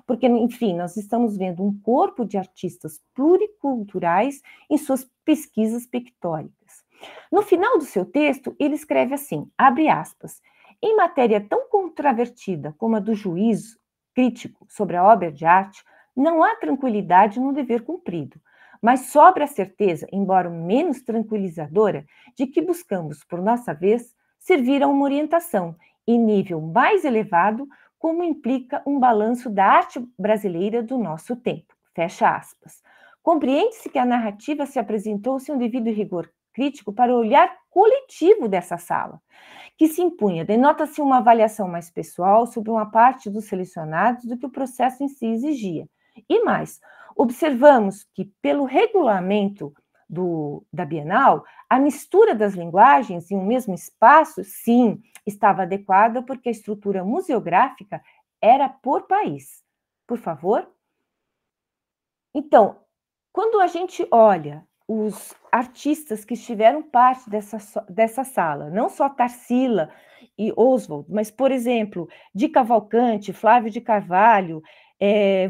D: Porque, enfim, nós estamos vendo um corpo de artistas pluriculturais em suas pesquisas pictóricas. No final do seu texto, ele escreve assim, abre aspas, em matéria tão controvertida como a do juízo crítico sobre a obra de arte, não há tranquilidade no dever cumprido, mas sobra a certeza, embora menos tranquilizadora, de que buscamos, por nossa vez, servir a uma orientação em nível mais elevado, como implica um balanço da arte brasileira do nosso tempo. Fecha aspas. Compreende-se que a narrativa se apresentou sem um devido rigor crítico para o olhar coletivo dessa sala, que se impunha. Denota-se uma avaliação mais pessoal sobre uma parte dos selecionados do que o processo em si exigia. E mais, observamos que, pelo regulamento da Bienal, a mistura das linguagens em um mesmo espaço, sim, estava adequada porque a estrutura museográfica era por país. Por favor. Então, quando a gente olha os artistas que estiveram parte dessa sala, não só Tarsila e Oswald, mas, por exemplo, Di Cavalcanti, Flávio de Carvalho,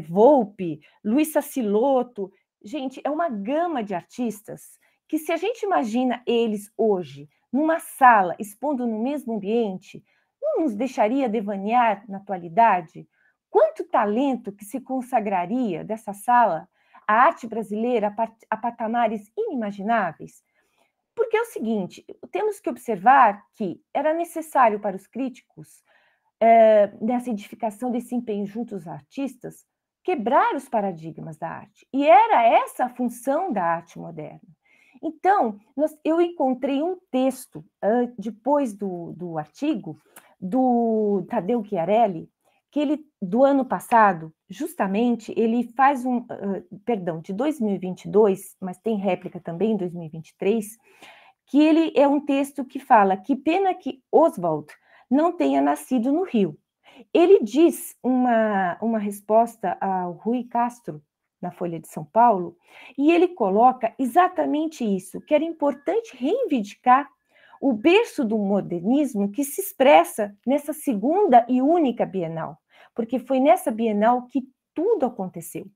D: Volpe, Luiz Sacilotto, gente, é uma gama de artistas que, se a gente imagina eles hoje numa sala, expondo no mesmo ambiente, não nos deixaria devanear na atualidade? Quanto talento que se consagraria dessa sala à arte brasileira a patamares inimagináveis? Porque é o seguinte, temos que observar que era necessário para os críticos, nessa edificação desse empenho junto aos artistas, quebrar os paradigmas da arte. E era essa a função da arte moderna. Então, eu encontrei um texto, depois do artigo, do Tadeu Chiarelli, que ele, do ano passado, justamente, ele faz de 2022, mas tem réplica também em 2023, que ele é um texto que fala: que pena que Oswald não tenha nascido no Rio. Ele diz uma resposta ao Rui Castro, na Folha de São Paulo, e ele coloca exatamente isso, que era importante reivindicar o berço do modernismo que se expressa nessa segunda e única Bienal, porque foi nessa Bienal que tudo aconteceu.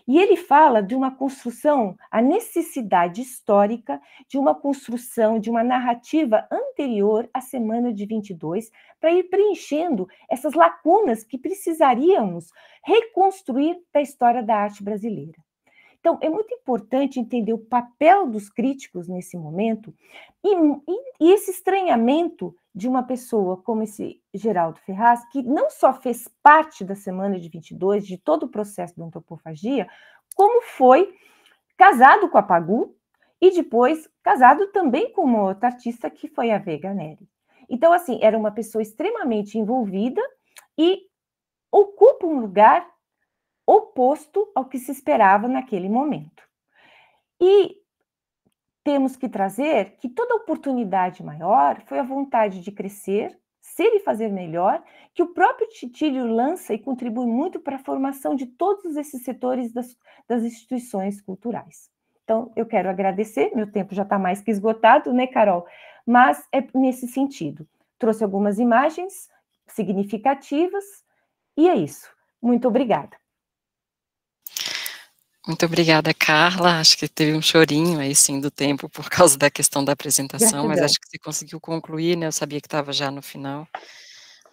D: E ele fala de uma construção, a necessidade histórica de uma construção, de uma narrativa anterior à Semana de 22, para ir preenchendo essas lacunas que precisaríamos reconstruir da história da arte brasileira. Então, é muito importante entender o papel dos críticos nesse momento e esse estranhamento de uma pessoa como esse Geraldo Ferraz, que não só fez parte da Semana de 22, de todo o processo da antropofagia, como foi casado com a Pagu e depois casado também com uma outra artista, que foi a Vega Neri. Então, assim, era uma pessoa extremamente envolvida e ocupa um lugar oposto ao que se esperava naquele momento. E temos que trazer que toda oportunidade maior foi a vontade de crescer, ser e fazer melhor, que o próprio Titílio lança e contribui muito para a formação de todos esses setores das instituições culturais. Então, eu quero agradecer, meu tempo já está mais que esgotado, né, Carol? Mas é nesse sentido. Trouxe algumas imagens significativas e é isso. Muito obrigada.
B: Muito obrigada, Carla. Acho que teve um chorinho aí, sim, do tempo por causa da questão da apresentação,
D: Gratidão.
B: mas acho que você conseguiu concluir, né? Eu sabia que estava já no final.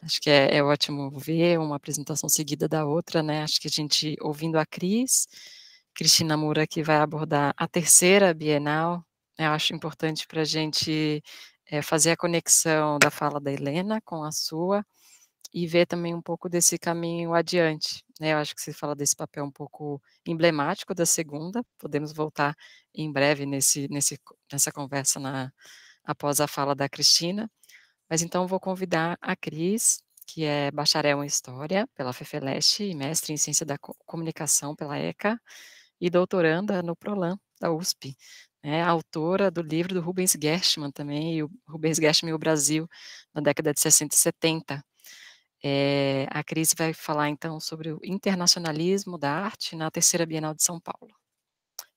B: Acho que é ótimo ver uma apresentação seguida da outra, né? Acho que a gente, ouvindo a Cristina Moura, que vai abordar a terceira Bienal, eu acho importante para a gente fazer a conexão da fala da Helena com a sua, e ver também um pouco desse caminho adiante, né? Eu acho que você fala desse papel um pouco emblemático da segunda, podemos voltar em breve nessa conversa após a fala da Cristina, mas então vou convidar a Cris, que é bacharel em História pela FEFELESH e mestre em Ciência da Comunicação pela ECA e doutoranda no PROLAN da USP, né? Autora do livro do Rubens Gershman também, e o Rubens Gershman e o Brasil, na década de 60 e 70, a Cris vai falar, então, sobre o internacionalismo da arte na terceira Bienal de São Paulo.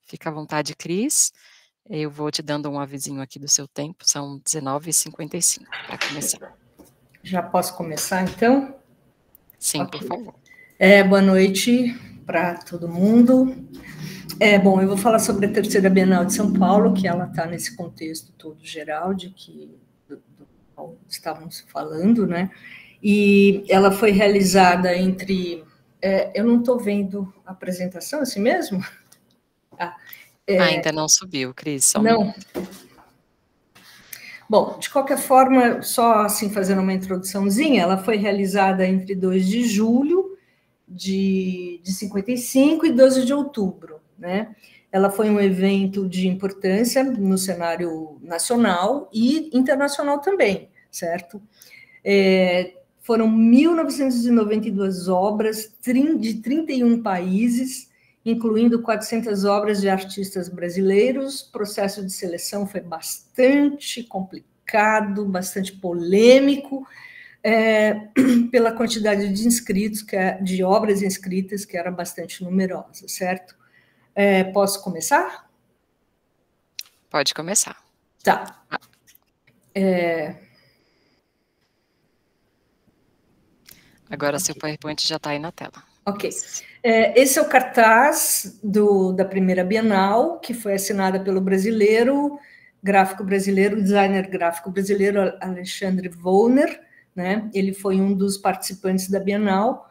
B: Fica à vontade, Cris. Eu vou te dando um avisinho aqui do seu tempo, são 19h55 para começar.
F: Já posso começar, então?
B: Sim, okay. Por favor.
F: Boa noite para todo mundo. Bom, eu vou falar sobre a terceira Bienal de São Paulo, que ela está nesse contexto todo geral do qual estávamos falando, né? E ela foi realizada entre... eu não estou vendo a apresentação, assim mesmo?
B: Ainda não subiu, Cris.
F: Não. Bom, de qualquer forma, só assim fazendo uma introduçãozinha, ela foi realizada entre 2 de julho de 55 e 12 de outubro, né? Ela foi um evento de importância no cenário nacional e internacional também, certo? Foram 1.992 obras de 31 países incluindo 400 obras de artistas brasileiros. O processo de seleção foi bastante complicado, bastante polêmico, pela quantidade de inscritos, de obras inscritas, que era bastante numerosa, certo? Posso começar?
B: Pode começar.
F: Tá.
B: Agora seu PowerPoint já está aí na tela.
F: Ok. Esse é o cartaz da primeira Bienal, que foi assinada pelo designer gráfico brasileiro Alexandre Wollner, né? Ele foi um dos participantes da Bienal.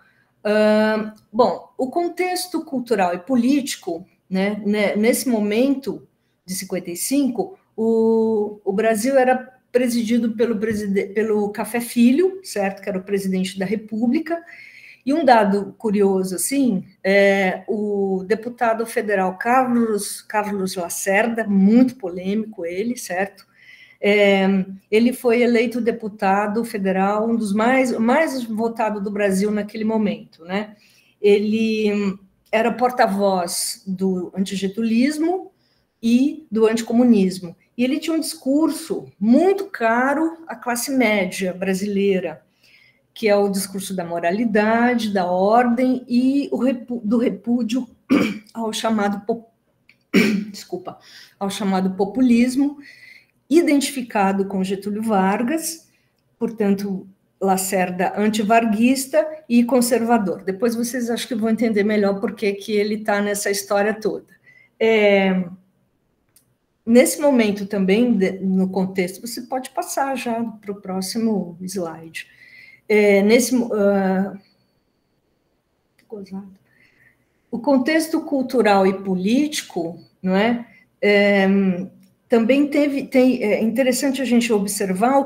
F: Bom, o contexto cultural e político, né, nesse momento de 55, o Brasil era presidido pelo Café Filho, certo? Que era o presidente da República. E um dado curioso, assim, o deputado federal Carlos Lacerda, muito polêmico ele, certo? Ele foi eleito deputado federal, um dos mais votados do Brasil naquele momento, né? Ele era porta-voz do antigetulismo e do anticomunismo. E ele tinha um discurso muito caro à classe média brasileira, que é o discurso da moralidade, da ordem e do repúdio ao chamado populismo, identificado com Getúlio Vargas, portanto, Lacerda antivarguista e conservador. Depois vocês acho que vão entender melhor por que ele está nessa história toda. Nesse momento também, no contexto, você pode passar já para o próximo slide. O contexto cultural e político, não é? Também é interessante a gente observar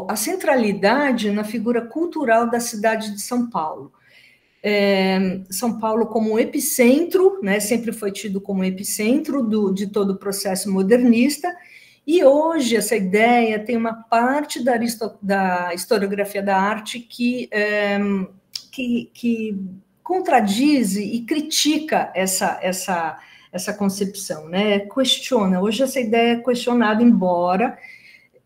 F: a centralidade na figura cultural da cidade de São Paulo. São Paulo como epicentro, né, sempre foi tido como epicentro de todo o processo modernista, e hoje essa ideia tem uma parte da historiografia da arte que contradiz e critica essa concepção, né? Questiona. Hoje essa ideia é questionada, embora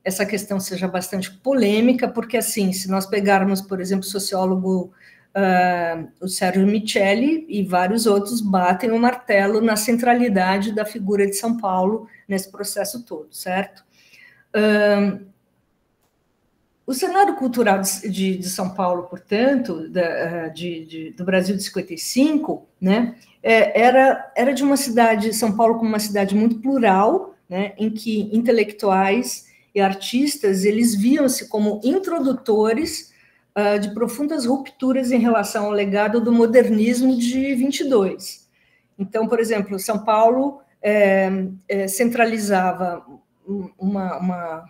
F: essa questão seja bastante polêmica, porque, assim, se nós pegarmos, por exemplo, o sociólogo o Sérgio Micheli e vários outros batem o martelo na centralidade da figura de São Paulo nesse processo todo, certo? O cenário cultural de São Paulo, portanto, do Brasil de 55, né, era de uma cidade, São Paulo como uma cidade muito plural, né, em que intelectuais e artistas, eles viam-se como introdutores de profundas rupturas em relação ao legado do modernismo de 22. Então, por exemplo, São Paulo centralizava uma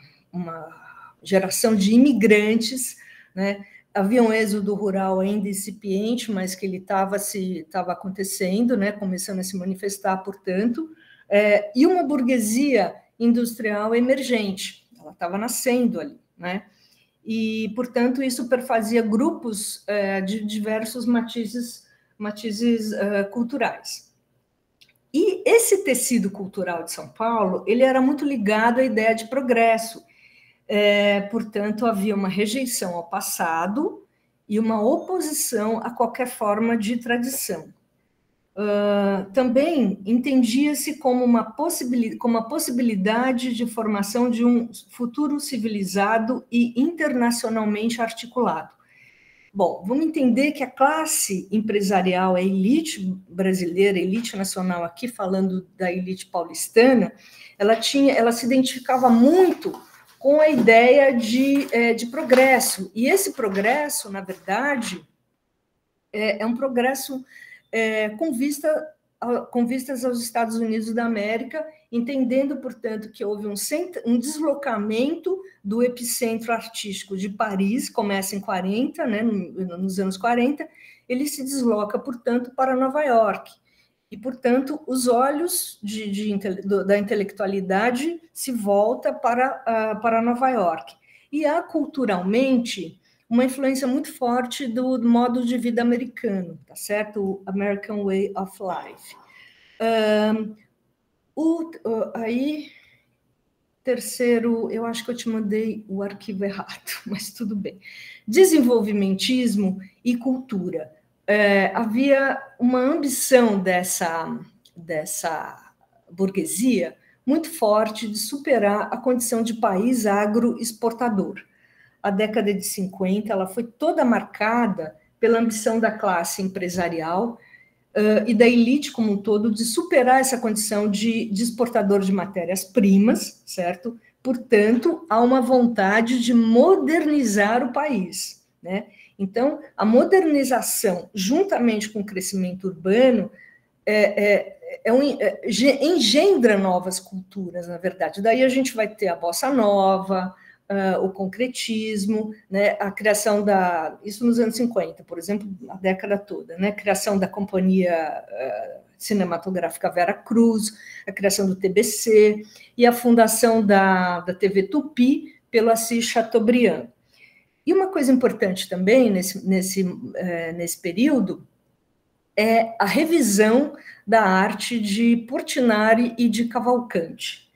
F: geração de imigrantes, né? Havia um êxodo rural ainda incipiente, mas que ele estava acontecendo, né? Começando a se manifestar, portanto, e uma burguesia industrial emergente, ela estava nascendo ali, né? E, portanto, isso perfazia grupos de diversos matizes culturais. E esse tecido cultural de São Paulo, ele era muito ligado à ideia de progresso. Portanto, havia uma rejeição ao passado e uma oposição a qualquer forma de tradição. Também entendia-se como uma possibilidade de formação de um futuro civilizado e internacionalmente articulado. Bom, vamos entender que a classe empresarial, a elite brasileira, a elite nacional, aqui falando da elite paulistana, ela se identificava muito com a ideia de progresso. E esse progresso, na verdade, é um progresso com vistas aos Estados Unidos da América, entendendo, portanto, que houve um deslocamento do epicentro artístico de Paris, começa em 40, né, nos anos 40, ele se desloca, portanto, para Nova York. E, portanto, os olhos da intelectualidade se voltam para Nova York. E há, culturalmente, uma influência muito forte do modo de vida americano, tá certo? O American Way of Life. Aí, terceiro, eu acho que eu te mandei o arquivo errado, mas tudo bem. Desenvolvimentismo e cultura. Havia uma ambição dessa burguesia muito forte de superar a condição de país agroexportador. A década de 50 ela foi toda marcada pela ambição da classe empresarial e da elite como um todo de superar essa condição de exportador de matérias-primas, certo? Portanto, há uma vontade de modernizar o país, né? Então, a modernização, juntamente com o crescimento urbano, engendra novas culturas, na verdade. Daí a gente vai ter a bossa nova, o concretismo, né, a criação isso nos anos 50, por exemplo, a década toda, né, a criação da Companhia Cinematográfica Vera Cruz, a criação do TBC e a fundação da TV Tupi pelo Assis Chateaubriand. E uma coisa importante também nesse período é a revisão da arte de Portinari e de Cavalcanti.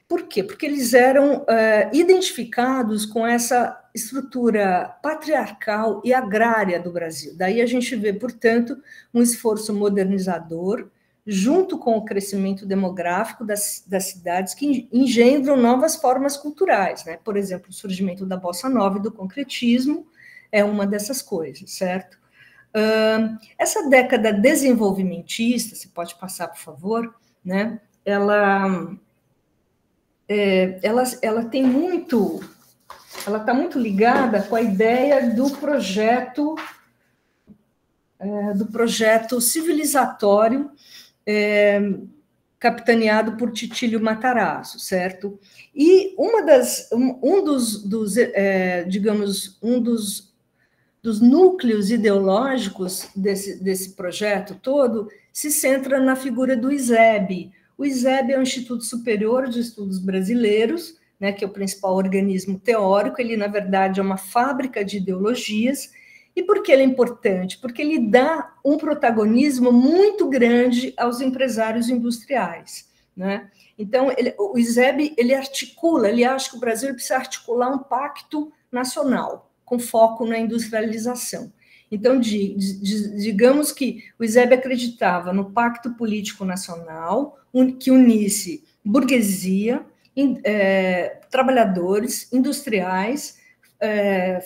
F: Por quê? Porque eles eram identificados com essa estrutura patriarcal e agrária do Brasil. Daí a gente vê, portanto, um esforço modernizador, junto com o crescimento demográfico das cidades, que engendram novas formas culturais, né? Por exemplo, o surgimento da bossa nova e do concretismo é uma dessas coisas, certo? Essa década desenvolvimentista, você pode passar, por favor, né? Ela tem ela está muito ligada com a ideia do projeto civilizatório capitaneado por Titílio Matarazzo, certo? E um dos núcleos ideológicos desse projeto todo se centra na figura do ISEB. O ISEB é o Instituto Superior de Estudos Brasileiros, né, que é o principal organismo teórico. Ele, na verdade, é uma fábrica de ideologias. E por que ele é importante? Porque ele dá um protagonismo muito grande aos empresários industriais, né? Então, o ISEB, ele acha que o Brasil precisa articular um pacto nacional, com foco na industrialização. Então, digamos que o ISEB acreditava no pacto político nacional, que unisse burguesia, trabalhadores, industriais,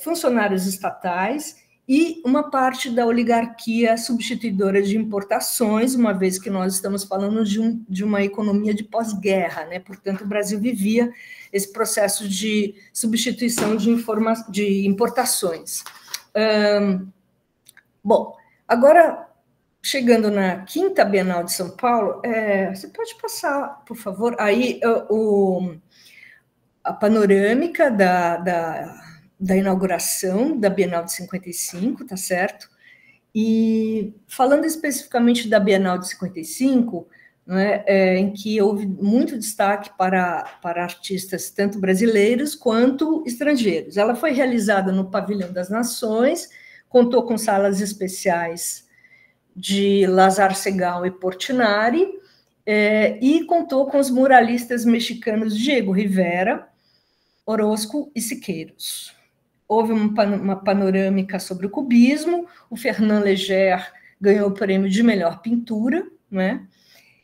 F: funcionários estatais e uma parte da oligarquia substituidora de importações, uma vez que nós estamos falando de uma economia de pós-guerra, né? Portanto, o Brasil vivia esse processo de substituição de importações. Bom, agora, chegando na 5ª Bienal de São Paulo, você pode passar, por favor, aí a panorâmica da inauguração da Bienal de 55, tá certo? E falando especificamente da Bienal de 55, né, em que houve muito destaque para artistas tanto brasileiros quanto estrangeiros. Ela foi realizada no Pavilhão das Nações, contou com salas especiais de Lazar Segal e Portinari, e contou com os muralistas mexicanos Diego Rivera, Orozco e Siqueiros. Houve uma panorâmica sobre o cubismo, o Fernand Léger ganhou o prêmio de melhor pintura, né?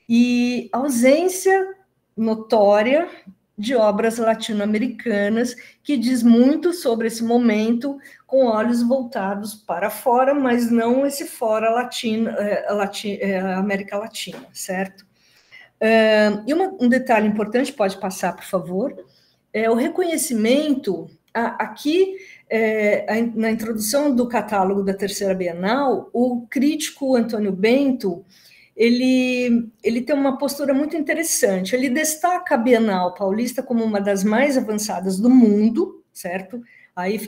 F: E ausência notória de obras latino-americanas, que diz muito sobre esse momento, com olhos voltados para fora, mas não esse fora América Latina, certo? E um detalhe importante, pode passar, por favor, o reconhecimento, aqui, na introdução do catálogo da 3ª Bienal, o crítico Antônio Bento, ele tem uma postura muito interessante. Ele destaca a Bienal Paulista como uma das mais avançadas do mundo, certo? Aí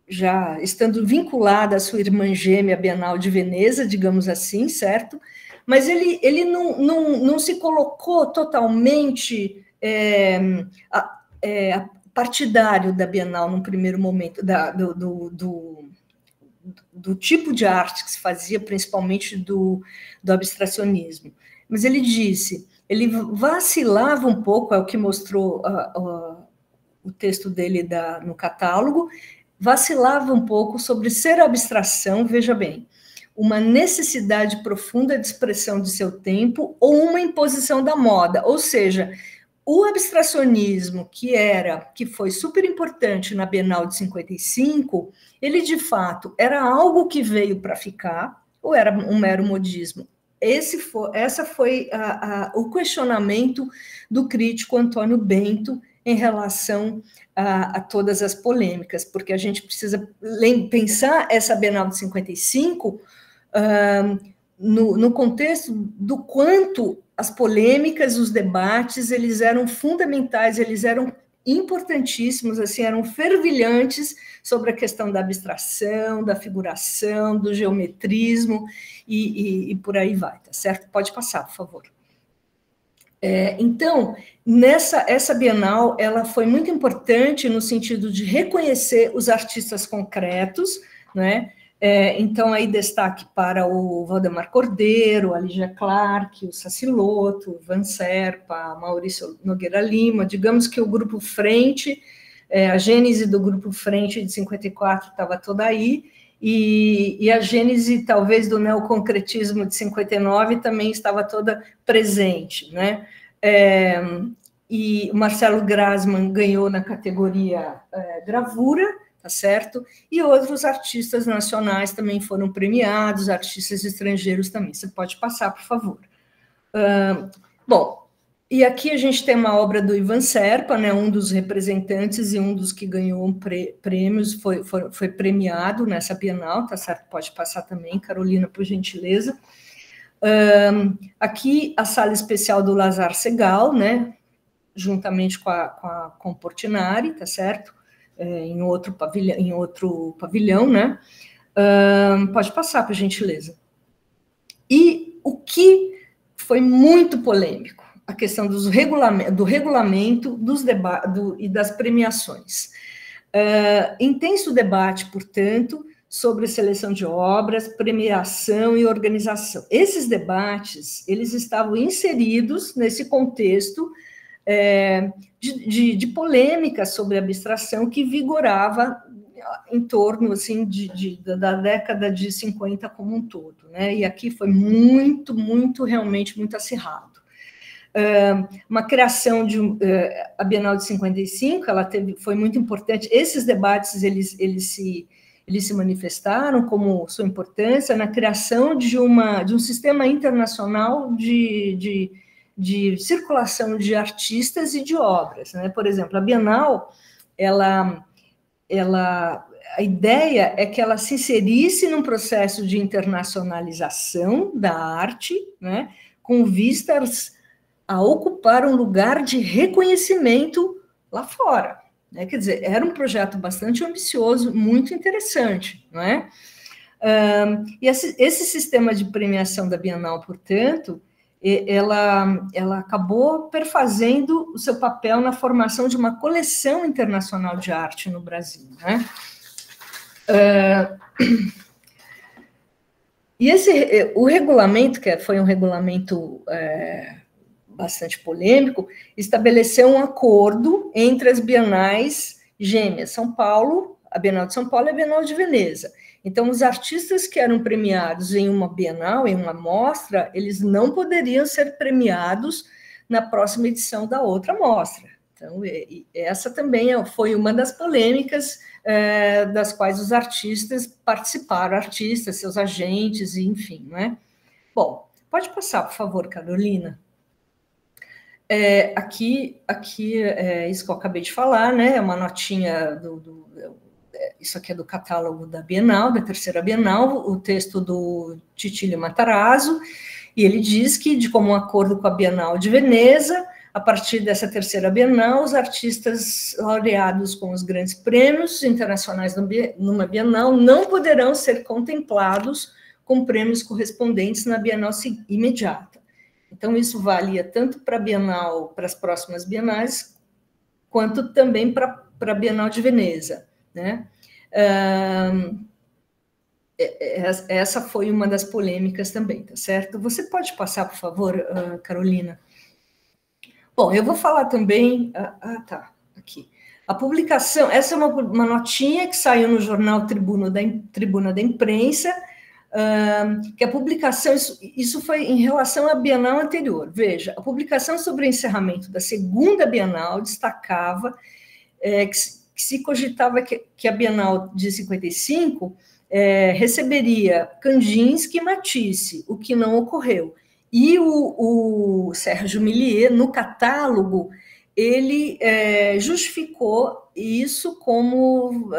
F: já estando vinculada à sua irmã gêmea, a Bienal de Veneza, digamos assim, certo? Mas ele não se colocou totalmente partidário da Bienal, num primeiro momento, do tipo de arte que se fazia, principalmente do abstracionismo. Mas ele disse, ele vacilava um pouco, é o que mostrou o texto dele no catálogo, vacilava um pouco sobre ser abstração, veja bem, uma necessidade profunda de expressão de seu tempo ou uma imposição da moda, ou seja, o abstracionismo, que foi super importante na Bienal de 55, ele, de fato, era algo que veio para ficar, ou era um mero modismo? Essa foi o questionamento do crítico Antônio Bento em relação a todas as polêmicas, porque a gente precisa pensar essa Bienal de 55 no contexto do quanto as polêmicas, os debates, eles eram fundamentais, eles eram importantíssimos, assim, eram fervilhantes sobre a questão da abstração, da figuração, do geometrismo e por aí vai, tá certo? Pode passar, por favor. Então, essa Bienal, ela foi muito importante no sentido de reconhecer os artistas concretos, né? Então, aí destaque para o Valdemar Cordeiro, a Lígia Clark, o Saciloto, o Van Serpa, Maurício Nogueira Lima, digamos que o Grupo Frente, a gênese do Grupo Frente de 54 estava toda aí, e a gênese, talvez, do neoconcretismo de 59 também estava toda presente, né? E o Marcelo Grassmann ganhou na categoria gravura, tá certo? E outros artistas nacionais também foram premiados, artistas estrangeiros também. Você pode passar, por favor. Bom, e aqui a gente tem uma obra do Ivan Serpa, né, um dos representantes e um dos que ganhou prêmios, foi premiado nessa Bienal, tá certo? Pode passar também, Carolina, por gentileza. Aqui a sala especial do Lazar Segal, né, juntamente com Portinari, tá certo? Em outro pavilhão, né? Pode passar, por gentileza. E o que foi muito polêmico, a questão do regulamento dos e das premiações. Intenso debate, portanto, sobre seleção de obras, premiação e organização. Esses debates, eles estavam inseridos nesse contexto de polêmica sobre abstração que vigorava em torno assim, da década de 50 como um todo, né? E aqui foi realmente muito acirrado. Uma criação a Bienal de 55, foi muito importante. Esses debates eles se manifestaram como sua importância na criação de um sistema internacional de circulação de artistas e de obras, né? Por exemplo, a Bienal, a ideia é que ela se inserisse num processo de internacionalização da arte, né? Com vistas a ocupar um lugar de reconhecimento lá fora, né? Quer dizer, era um projeto bastante ambicioso, muito interessante, não é? E esse sistema de premiação da Bienal, portanto, ela acabou perfazendo o seu papel na formação de uma coleção internacional de arte no Brasil, né? E o regulamento, que foi um regulamento bastante polêmico, estabeleceu um acordo entre as bienais gêmeas, São Paulo, a Bienal de São Paulo e a Bienal de Veneza. Então, os artistas que eram premiados em uma Bienal, em uma mostra, eles não poderiam ser premiados na próxima edição da outra mostra. Então, essa também foi uma das polêmicas das quais os artistas participaram, seus agentes, enfim, não é? Bom, pode passar, por favor, Carolina. Aqui isso que eu acabei de falar, né? É uma notinha isso aqui é do catálogo da Bienal, da terceira Bienal, o texto do Titílio Matarazzo, e ele diz que, de comum acordo com a Bienal de Veneza, a partir dessa terceira Bienal, os artistas laureados com os grandes prêmios internacionais numa Bienal não poderão ser contemplados com prêmios correspondentes na Bienal imediata. Então, isso valia tanto para a Bienal, para as próximas Bienais, quanto também para para a Bienal de Veneza, né? Essa foi uma das polêmicas também, tá certo? Você pode passar, por favor, Carolina? Bom, eu vou falar também... tá, aqui. A publicação, essa é uma notinha que saiu no jornal Tribuna da Imprensa, que a publicação, isso foi em relação à Bienal anterior. Veja, a publicação sobre o encerramento da segunda Bienal destacava que se cogitava que a Bienal de 55 receberia Kandinsky e Matisse, o que não ocorreu. E o Sérgio Millier, no catálogo, ele justificou isso como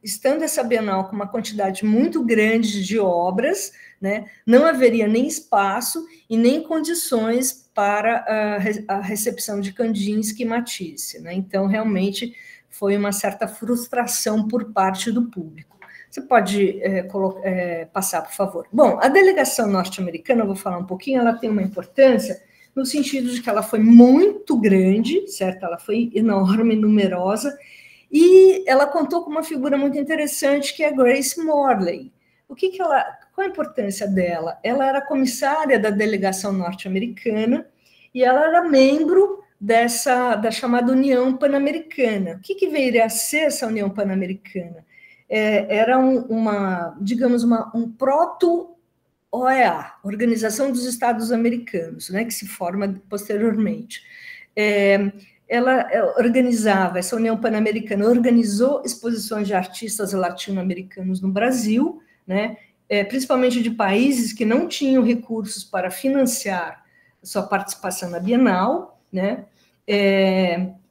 F: estando essa Bienal com uma quantidade muito grande de obras, né, não haveria nem espaço e nem condições para a recepção de Kandinsky e Matisse, né? Então, realmente, foi uma certa frustração por parte do público. Você pode passar, por favor? Bom, a delegação norte-americana, eu vou falar um pouquinho, ela tem uma importância no sentido de que ela foi muito grande, certo? Ela foi enorme, numerosa, e ela contou com uma figura muito interessante, que é Grace Morley. Qual a importância dela? Ela era comissária da delegação norte-americana e ela era membro da chamada União Pan-Americana. O que viria a ser essa União Pan-Americana? Era digamos, um proto-OEA, Organização dos Estados Americanos, né, que se forma posteriormente. Ela organizava, essa União Pan-Americana organizou exposições de artistas latino-americanos no Brasil, né, principalmente de países que não tinham recursos para financiar sua participação na Bienal, né,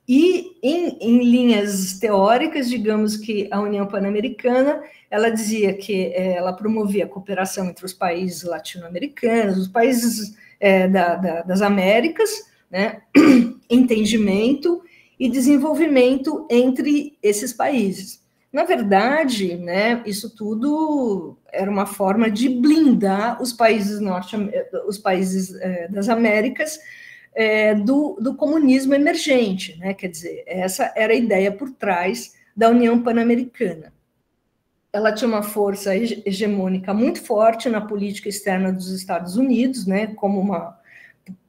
F: e em linhas teóricas, digamos que a União Pan-Americana, ela dizia que ela promovia a cooperação entre os países latino-americanos, os países das Américas, né, entendimento e desenvolvimento entre esses países. Na verdade, né, isso tudo era uma forma de blindar os países das Américas do comunismo emergente, né? Quer dizer, essa era a ideia por trás da União Pan-Americana. Ela tinha uma força hegemônica muito forte na política externa dos Estados Unidos, né?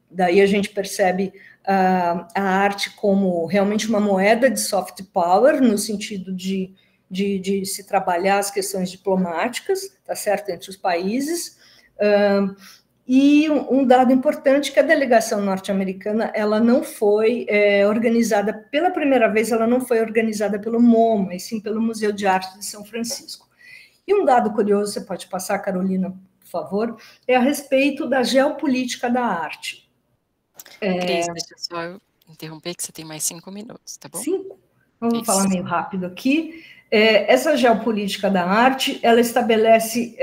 F: Daí a gente percebe a arte como realmente uma moeda de soft power, no sentido de se trabalhar as questões diplomáticas, tá certo, entre os países. E um dado importante, que a delegação norte-americana, ela não foi organizada, pela primeira vez, ela não foi organizada pelo MoMA, e sim pelo Museu de Arte de São Francisco. E um dado curioso, você pode passar, Carolina, por favor, é a respeito da geopolítica da arte.
B: Cris, deixa eu só interromper, que você tem mais 5 minutos, tá bom?
F: 5? Vamos falar meio rápido aqui. Essa geopolítica da arte, ela estabelece,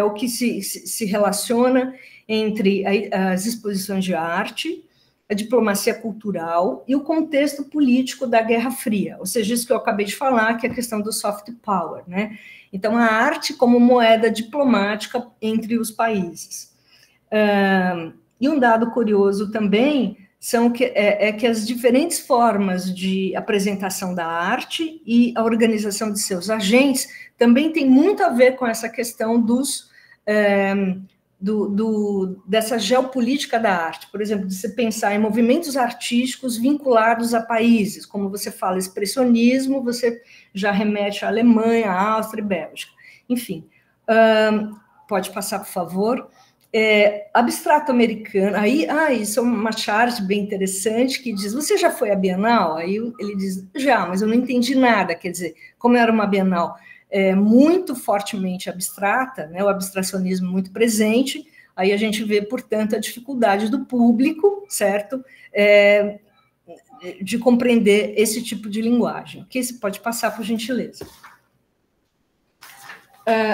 F: o que se relaciona entre as exposições de arte, a diplomacia cultural e o contexto político da Guerra Fria, ou seja, isso que eu acabei de falar, que é a questão do soft power, né? Então, a arte como moeda diplomática entre os países. E um dado curioso também que as diferentes formas de apresentação da arte e a organização de seus agentes também tem muito a ver com essa questão dessa geopolítica da arte. Por exemplo, de você pensar em movimentos artísticos vinculados a países, como você fala, expressionismo, você já remete à Alemanha, à Áustria e Bélgica. Enfim, pode passar, por favor. Abstrato americano, isso é uma charge bem interessante, que diz, você já foi à Bienal? Aí ele diz, já, mas eu não entendi nada, quer dizer, como era uma Bienal muito fortemente abstrata, né, o abstracionismo muito presente, aí a gente vê, portanto, a dificuldade do público, certo, de compreender esse tipo de linguagem. Que você pode passar, por gentileza.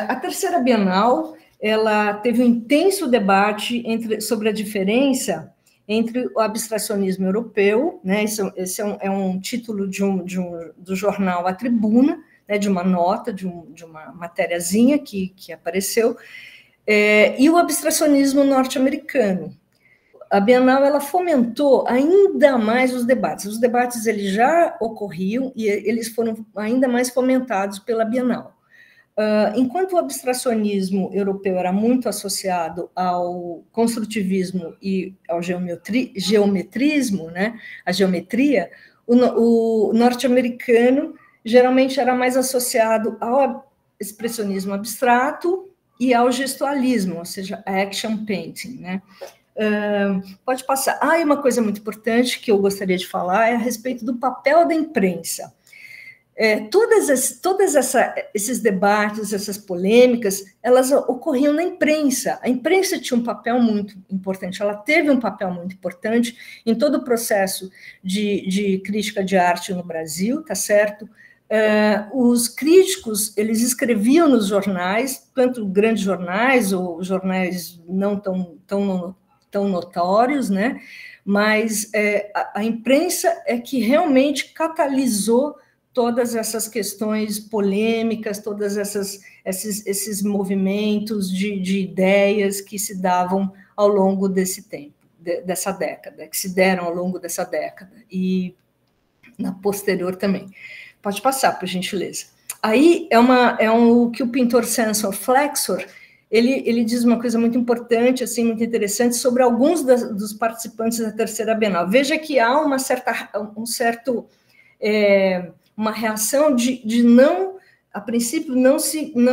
F: A terceira Bienal, ela teve um intenso debate sobre a diferença entre o abstracionismo europeu, né, esse é um título do jornal A Tribuna, né, de uma nota, de uma matériazinha que apareceu, e o abstracionismo norte-americano. a Bienal ela fomentou ainda mais os debates. Os debates eles já ocorriam e eles foram ainda mais fomentados pela Bienal. Enquanto o abstracionismo europeu era muito associado ao construtivismo e ao geometrismo, né, a geometria, o norte-americano geralmente era mais associado ao expressionismo abstrato e ao gestualismo, ou seja, a action painting, né? Pode passar. E uma coisa muito importante que eu gostaria de falar é a respeito do papel da imprensa. Todos esses debates, essas polêmicas, elas ocorriam na imprensa. A imprensa tinha um papel muito importante, ela teve um papel muito importante em todo o processo de crítica de arte no Brasil, tá certo? Os críticos, eles escreviam nos jornais, tanto grandes jornais ou jornais não tão notórios, né? Mas a imprensa é que realmente catalisou todas essas questões polêmicas, todos esses movimentos de ideias que se davam ao longo desse tempo, dessa década, que se deram ao longo dessa década, e na posterior também. Pode passar, por gentileza. Aí o que o pintor Samson Flexor, ele diz uma coisa muito importante, assim, muito interessante, sobre alguns dos participantes da terceira Bienal. Veja que há uma reação de não, a princípio, não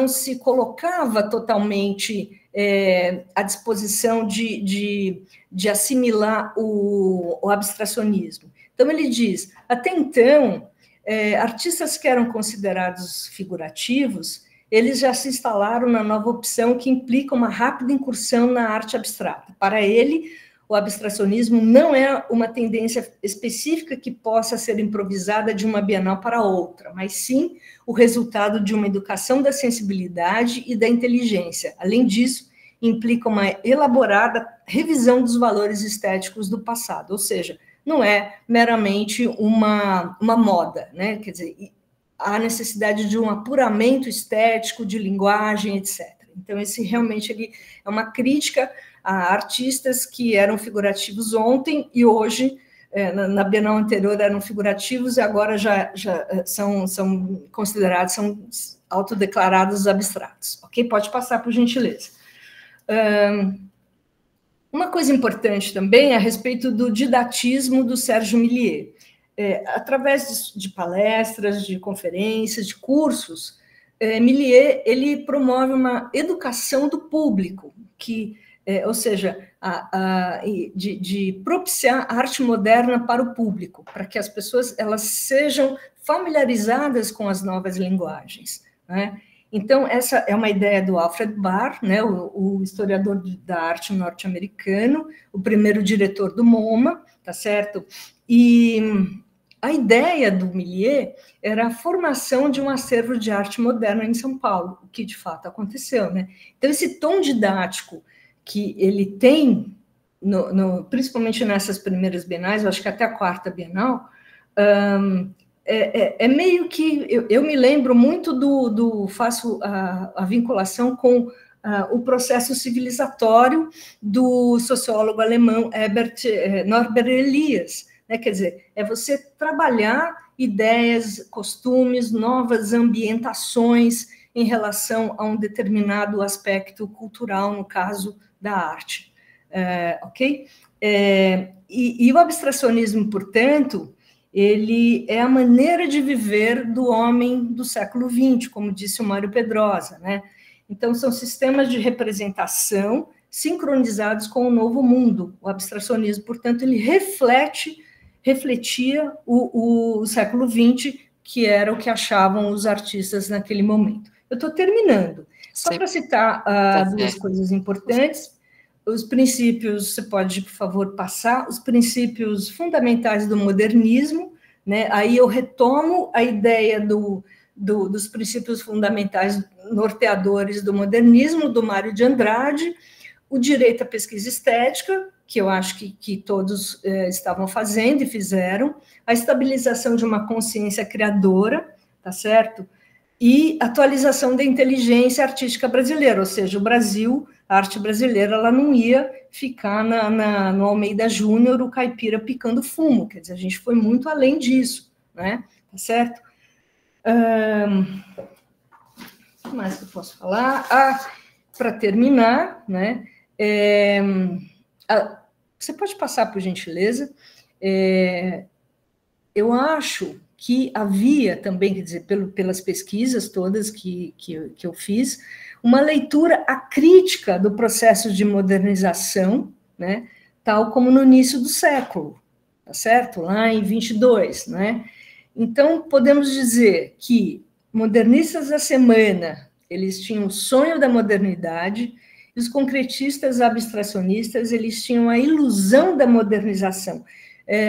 F: se colocava totalmente à disposição de assimilar o abstracionismo. Então, ele diz, até então, artistas que eram considerados figurativos, eles já se instalaram na nova opção que implica uma rápida incursão na arte abstrata. Para ele, o abstracionismo não é uma tendência específica que possa ser improvisada de uma Bienal para outra, mas sim o resultado de uma educação da sensibilidade e da inteligência. Além disso, implica uma elaborada revisão dos valores estéticos do passado, ou seja, não é meramente uma moda, né? Quer dizer, há necessidade de um apuramento estético, de linguagem, etc. Então, esse realmente é uma crítica a artistas que eram figurativos ontem e hoje, na Bienal anterior eram figurativos e agora já são considerados, são autodeclarados abstratos. Ok? Pode passar, por gentileza. Uma coisa importante também é a respeito do didatismo do Sérgio Milliet. Através de palestras, de conferências, de cursos, Milliet ele promove uma educação do público, ou seja, de propiciar a arte moderna para o público, para que as pessoas elas sejam familiarizadas com as novas linguagens, né? Então, essa é uma ideia do Alfred Barr, né, o historiador da arte norte-americano, o primeiro diretor do MoMA, tá certo? E a ideia do Milliet era a formação de um acervo de arte moderna em São Paulo, o que de fato aconteceu, né? Então, esse tom didático que ele tem, principalmente nessas primeiras bienais, eu acho que até a quarta Bienal, meio que, eu me lembro muito faço a vinculação com o processo civilizatório do sociólogo alemão Norbert Elias, né? Quer dizer, é você trabalhar ideias, costumes, novas ambientações em relação a um determinado aspecto cultural, no caso da arte, ok? E o abstracionismo, portanto, ele é a maneira de viver do homem do século XX, como disse o Mário Pedrosa, né? Então, são sistemas de representação sincronizados com o novo mundo. O abstracionismo, portanto, ele refletia o século XX, que era o que achavam os artistas naquele momento. Eu estou terminando. Só para citar duas coisas importantes, os princípios, você pode, por favor, passar, os princípios fundamentais do modernismo, né? Aí eu retomo a ideia dos princípios fundamentais norteadores do modernismo, do Mário de Andrade, o direito à pesquisa estética, que eu acho que todos estavam fazendo e fizeram, a estabilização de uma consciência criadora, tá certo? e atualização da inteligência artística brasileira, ou seja, o Brasil, a arte brasileira, ela não ia ficar no Almeida Júnior, o caipira picando fumo, quer dizer, a gente foi muito além disso, né? Tá certo? O que mais que eu posso falar? Para terminar, né? Você pode passar, por gentileza? Eu acho que havia também, quer dizer, pelas pesquisas todas que eu fiz, uma leitura acrítica do processo de modernização, né, tal como no início do século, tá certo? Lá em 22, né? Então, podemos dizer que modernistas da semana, eles tinham o sonho da modernidade, e os concretistas abstracionistas, eles tinham a ilusão da modernização.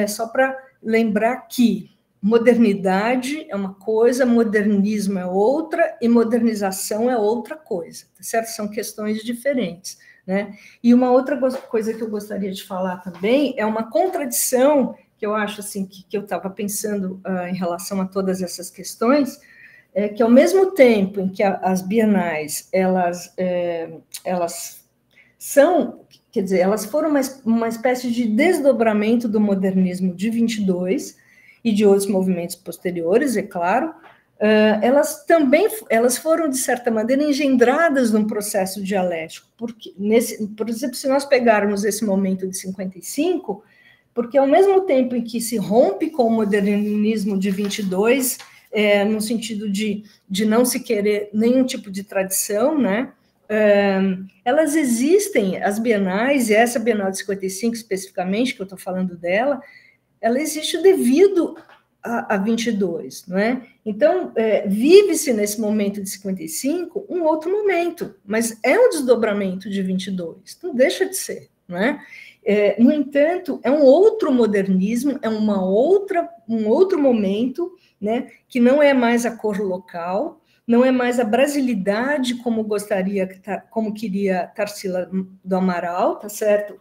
F: Só para lembrar que modernidade é uma coisa, modernismo é outra, e modernização é outra coisa, tá certo? São questões diferentes, né? E uma outra coisa que eu gostaria de falar também é uma contradição que eu acho assim que eu estava pensando em relação a todas essas questões, que ao mesmo tempo em que as bienais elas são, quer dizer, elas foram uma espécie de desdobramento do modernismo de 22 e de outros movimentos posteriores, é claro, elas foram, de certa maneira, engendradas num processo dialético, porque, por exemplo, se nós pegarmos esse momento de 55, porque ao mesmo tempo em que se rompe com o modernismo de 22, no sentido de não se querer nenhum tipo de tradição, né? Elas existem, as bienais, e essa Bienal de 55 especificamente, que eu estou falando dela, ela existe devido a 22, não é? Então, vive-se nesse momento de 55 um outro momento, mas é um desdobramento de 22, não deixa de ser, não é? No entanto, é um outro modernismo, é um outro momento, né, que não é mais a cor local, não é mais a brasilidade como queria Tarsila do Amaral, tá certo?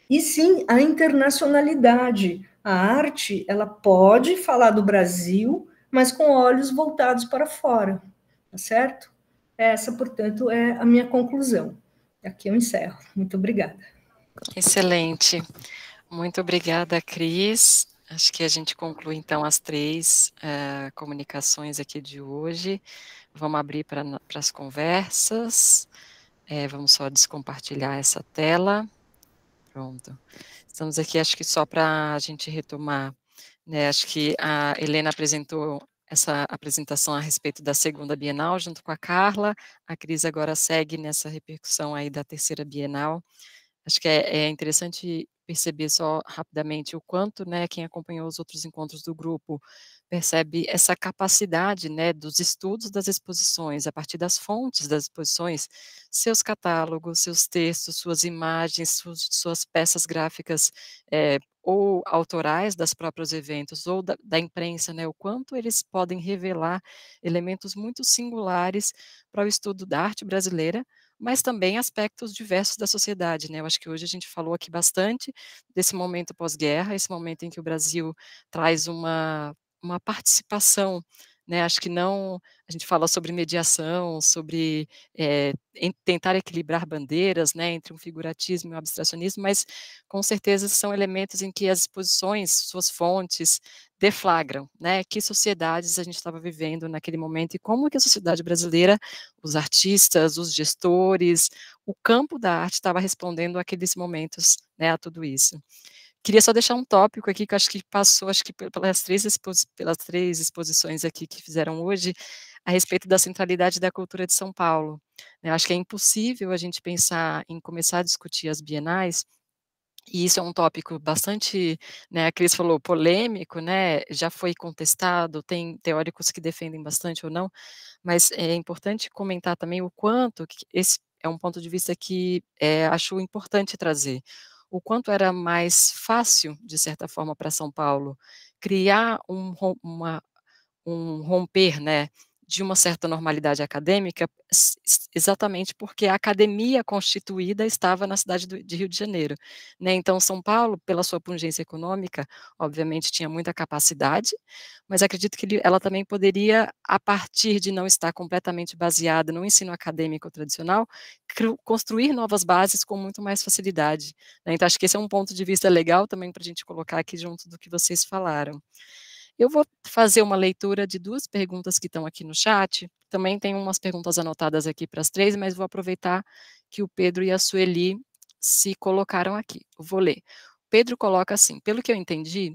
F: E sim a internacionalidade. A arte, ela pode falar do Brasil, mas com olhos voltados para fora, tá certo? Essa, portanto, é a minha conclusão. Aqui eu encerro. Muito obrigada.
B: Excelente. Muito obrigada, Cris. Acho que a gente conclui, então, as 3 comunicações aqui de hoje. Vamos abrir para as conversas. Vamos só descompartilhar essa tela. Pronto. Estamos aqui, acho que só para a gente retomar, né? Acho que a Helena apresentou essa apresentação a respeito da segunda Bienal, junto com a Carla. A Cris agora segue nessa repercussão aí da terceira Bienal. Acho que é interessante perceber só rapidamente o quanto, né, quem acompanhou os outros encontros do grupo percebe essa capacidade, né, dos estudos das exposições, a partir das fontes das exposições, seus catálogos, seus textos, suas imagens, suas peças gráficas, ou autorais das próprios eventos, ou da imprensa, né, o quanto eles podem revelar elementos muito singulares para o estudo da arte brasileira, mas também aspectos diversos da sociedade, né, eu acho que hoje a gente falou aqui bastante desse momento pós-guerra, esse momento em que o Brasil traz uma participação, né, acho que não, a gente fala sobre mediação, sobre tentar equilibrar bandeiras, né, entre um figuratismo e um abstracionismo, mas com certeza são elementos em que as exposições, suas fontes, deflagram, né, que sociedades a gente estava vivendo naquele momento e como que a sociedade brasileira, os artistas, os gestores, o campo da arte estava respondendo àqueles momentos, né, a tudo isso. Queria só deixar um tópico aqui que eu acho que passou, acho que pelas 3 exposições aqui que fizeram hoje, a respeito da centralidade da cultura de São Paulo. Eu acho que é impossível a gente pensar em começar a discutir as bienais, e isso é um tópico bastante, né, a Cris falou, polêmico, né, já foi contestado, tem teóricos que defendem bastante ou não, mas é importante comentar também o quanto que esse é um ponto de vista que acho importante trazer. O quanto era mais fácil, de certa forma, para São Paulo, criar um romper, né, de uma certa normalidade acadêmica, exatamente porque a academia constituída estava na cidade de Rio de Janeiro, né? Então, São Paulo, pela sua pungência econômica, obviamente tinha muita capacidade, mas acredito que ela também poderia, a partir de não estar completamente baseada no ensino acadêmico tradicional, construir novas bases com muito mais facilidade, né? Então, acho que esse é um ponto de vista legal também para a gente colocar aqui junto do que vocês falaram. Eu vou fazer uma leitura de 2 perguntas que estão aqui no chat, também tem umas perguntas anotadas aqui para as 3, mas vou aproveitar que o Pedro e a Sueli se colocaram aqui. Eu vou ler. O Pedro coloca assim: pelo que eu entendi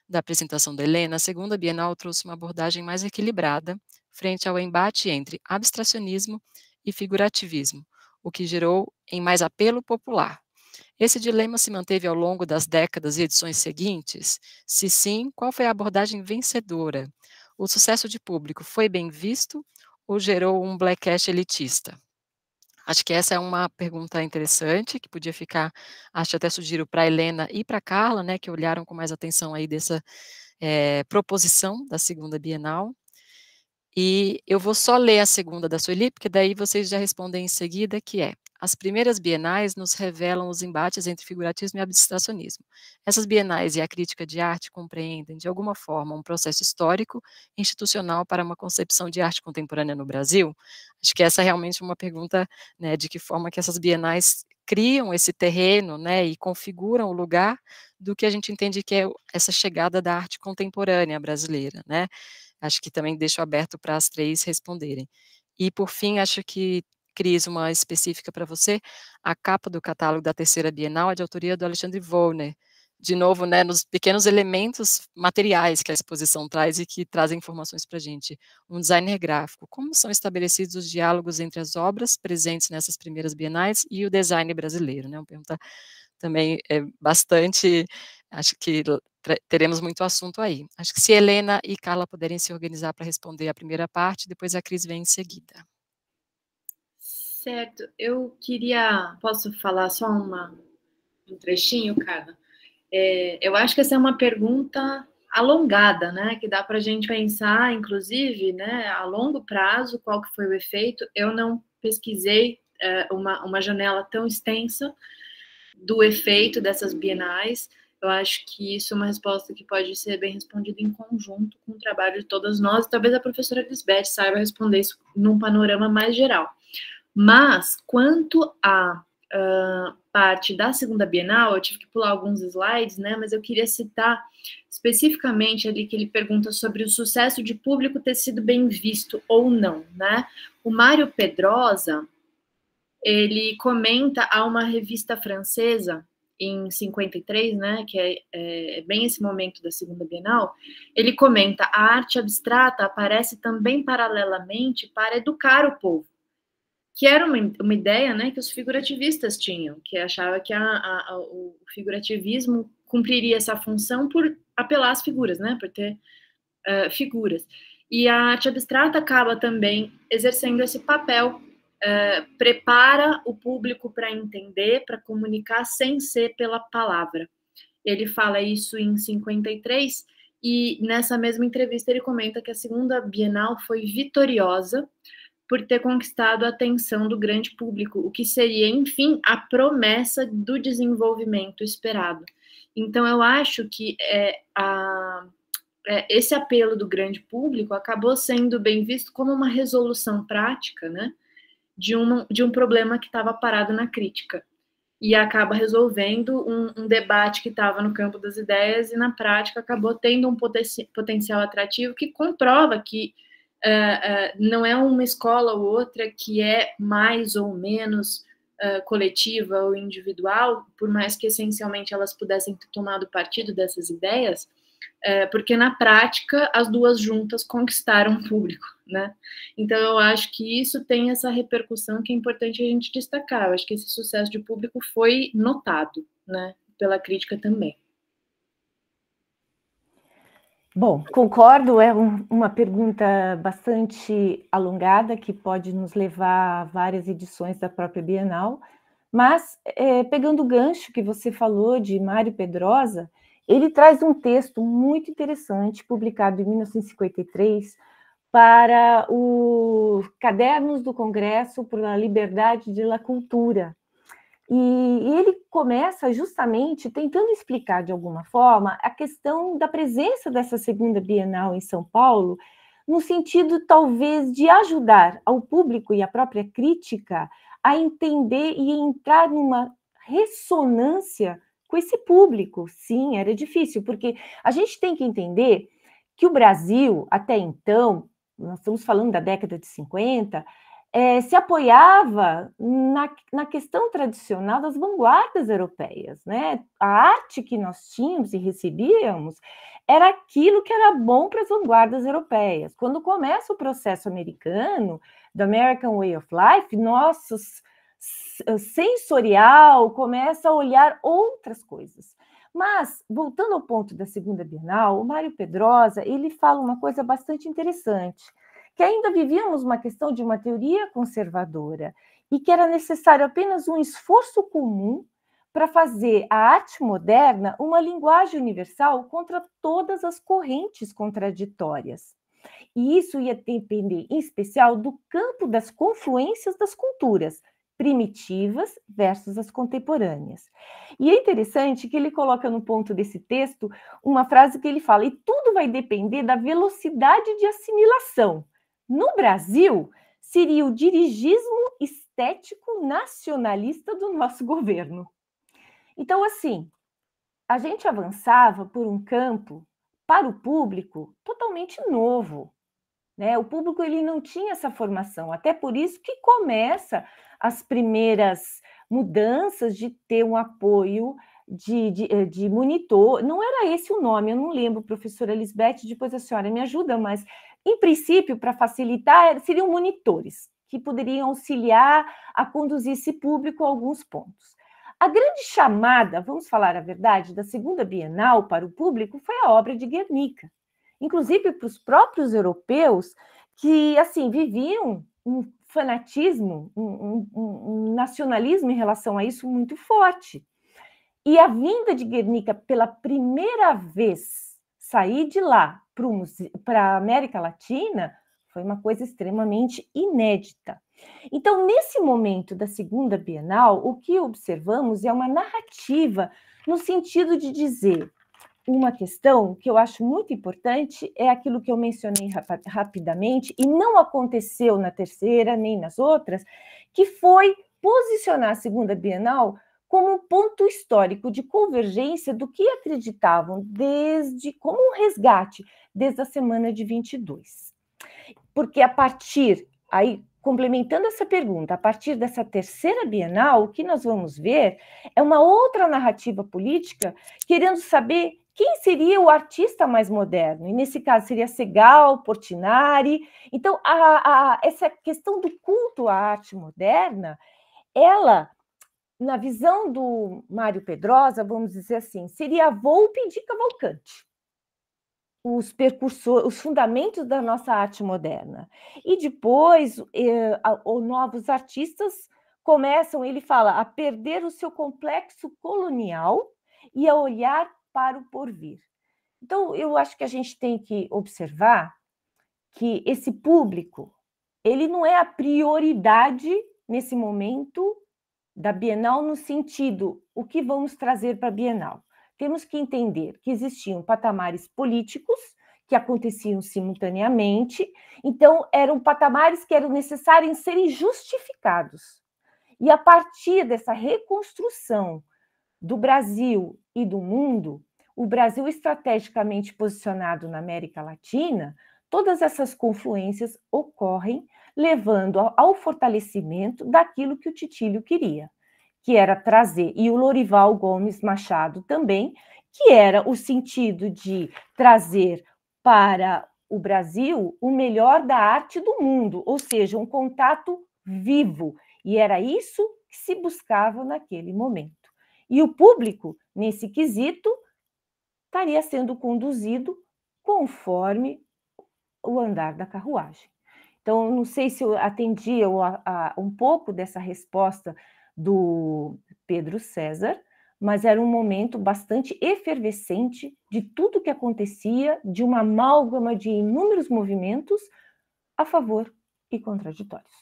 B: da apresentação da Helena, a segunda Bienal trouxe uma abordagem mais equilibrada frente ao embate entre abstracionismo e figurativismo, o que gerou em mais apelo popular. Esse dilema se manteve ao longo das décadas e edições seguintes? Se sim, qual foi a abordagem vencedora? O sucesso de público foi bem visto ou gerou um blackash elitista? Acho que essa é uma pergunta interessante, que podia ficar, acho até sugiro para a Helena e para a Carla, né, que olharam com mais atenção aí dessa proposição da segunda Bienal. E eu vou só ler a segunda da Sueli, porque daí vocês já respondem em seguida, que é: as primeiras bienais nos revelam os embates entre figuratismo e abstracionismo. Essas bienais e a crítica de arte compreendem, de alguma forma, um processo histórico institucional para uma concepção de arte contemporânea no Brasil? Acho que essa é realmente uma pergunta, né, de que forma que essas bienais criam esse terreno, né, e configuram o lugar do que a gente entende que é essa chegada da arte contemporânea brasileira, né? Acho que também deixo aberto para as 3 responderem. E, por fim, acho que, Cris, uma específica para você, a capa do catálogo da terceira Bienal é de autoria do Alexandre Wollner, de novo, né, nos pequenos elementos materiais que a exposição traz e que trazem informações para a gente. Um designer gráfico, como são estabelecidos os diálogos entre as obras presentes nessas primeiras bienais e o design brasileiro, né? Uma pergunta também bastante, acho que teremos muito assunto aí. Acho que se Helena e Carla puderem se organizar para responder a primeira parte, depois a Cris vem em seguida.
C: Certo, eu queria, posso falar só um trechinho, Carla? Eu acho que essa é uma pergunta alongada, né, que dá para a gente pensar, inclusive, né, a longo prazo, qual que foi o efeito. Eu não pesquisei uma janela tão extensa do efeito dessas bienais. Eu acho que isso é uma resposta que pode ser bem respondida em conjunto com o trabalho de todas nós, e talvez a professora Lisbeth saiba responder isso num panorama mais geral. Mas, quanto à parte da segunda Bienal, eu tive que pular alguns slides, né, mas eu queria citar especificamente ali que ele pergunta sobre o sucesso de público ter sido bem visto ou não, né? O Mário Pedrosa, ele comenta a uma revista francesa, em 53, né, que é bem esse momento da segunda Bienal, ele comenta: a arte abstrata aparece também paralelamente para educar o povo, que era uma ideia, né, que os figurativistas tinham, que achava que o figurativismo cumpriria essa função por apelar às figuras, né, por ter figuras. E a arte abstrata acaba também exercendo esse papel, prepara o público para entender, para comunicar sem ser pela palavra. Ele fala isso em 53, e nessa mesma entrevista ele comenta que a segunda Bienal foi vitoriosa por ter conquistado a atenção do grande público, o que seria, enfim, a promessa do desenvolvimento esperado. Então, eu acho que esse apelo do grande público acabou sendo bem visto como uma resolução prática, né, de um problema que estava parado na crítica, e acaba resolvendo um debate que estava no campo das ideias, e na prática acabou tendo um potencial atrativo que comprova que não é uma escola ou outra que é mais ou menos coletiva ou individual, por mais que essencialmente elas pudessem ter tomado partido dessas ideias, porque na prática as duas juntas conquistaram o público, né? Então eu acho que isso tem essa repercussão que é importante a gente destacar. Eu acho que esse sucesso de público foi notado, né, pela crítica também.
D: Bom, concordo, é uma pergunta bastante alongada, que pode nos levar a várias edições da própria Bienal, mas, pegando o gancho que você falou de Mário Pedrosa, ele traz um texto muito interessante, publicado em 1953, para os Cadernos do Congresso por a Liberdade de la Cultura. E ele começa justamente tentando explicar, de alguma forma, a questão da presença dessa segunda Bienal em São Paulo, no sentido, talvez, de ajudar ao público e à própria crítica a entender e entrar numa ressonância com esse público. Sim, era difícil, porque a gente tem que entender que o Brasil, até então, nós estamos falando da década de 50, se apoiava na questão tradicional das vanguardas europeias, né? A arte que nós tínhamos e recebíamos era aquilo que era bom para as vanguardas europeias. Quando começa o processo americano, do American Way of Life, nosso sensorial começa a olhar outras coisas. Mas, voltando ao ponto da segunda Bienal, o Mário Pedrosa, ele fala uma coisa bastante interessante, que ainda vivíamos uma questão de uma teoria conservadora e que era necessário apenas um esforço comum para fazer a arte moderna uma linguagem universal contra todas as correntes contraditórias. E isso ia depender, em especial, do campo das confluências das culturas primitivas versus as contemporâneas. E é interessante que ele coloca no ponto desse texto uma frase que ele fala: e tudo vai depender da velocidade de assimilação. No Brasil, seria o dirigismo estético nacionalista do nosso governo. Então, assim, a gente avançava por um campo, para o público, totalmente novo, né? O público ele não tinha essa formação, até por isso que começa as primeiras mudanças de ter um apoio de monitor. Não era esse o nome, eu não lembro, professora Lisbeth, depois a senhora me ajuda, mas, em princípio, para facilitar, seriam monitores, que poderiam auxiliar a conduzir esse público a alguns pontos. A grande chamada, vamos falar a verdade, da segunda Bienal para o público foi a obra de Guernica. Inclusive para os próprios europeus que, assim, viviam um fanatismo, um nacionalismo em relação a isso muito forte. E a vinda de Guernica pela primeira vez sair de lá para a América Latina foi uma coisa extremamente inédita. Então, nesse momento da segunda Bienal, o que observamos é uma narrativa no sentido de dizer uma questão que eu acho muito importante, é aquilo que eu mencionei rapidamente, e não aconteceu na terceira nem nas outras, que foi posicionar a segunda Bienal como um ponto histórico de convergência do que acreditavam como um resgate, desde a semana de 22. Porque a partir, aí complementando essa pergunta, a partir dessa terceira Bienal, o que nós vamos ver é uma outra narrativa política querendo saber quem seria o artista mais moderno, e nesse caso seria Segal, Portinari. Então, essa questão do culto à arte moderna, ela, na visão do Mário Pedrosa, vamos dizer assim, seria a Volpe de Cavalcanti, os fundamentos da nossa arte moderna. E depois, novos artistas começam, ele fala, a perder o seu complexo colonial e a olhar para o porvir. Então, eu acho que a gente tem que observar que esse público, ele não é a prioridade nesse momento da Bienal, no sentido, o que vamos trazer para a Bienal? Temos que entender que existiam patamares políticos que aconteciam simultaneamente, então eram patamares que eram necessários serem justificados. E a partir dessa reconstrução do Brasil e do mundo, o Brasil estrategicamente posicionado na América Latina, todas essas confluências ocorrem, levando ao fortalecimento daquilo que o Titílio queria, que era trazer, e o Lorival Gomes Machado também, que era o sentido de trazer para o Brasil o melhor da arte do mundo, ou seja, um contato vivo, e era isso que se buscava naquele momento. E o público, nesse quesito, estaria sendo conduzido conforme o andar da carruagem. Então, não sei se eu atendi um pouco dessa resposta do Pedro César, mas era um momento bastante efervescente de tudo que acontecia, de uma amálgama de inúmeros movimentos, a favor e contraditórios.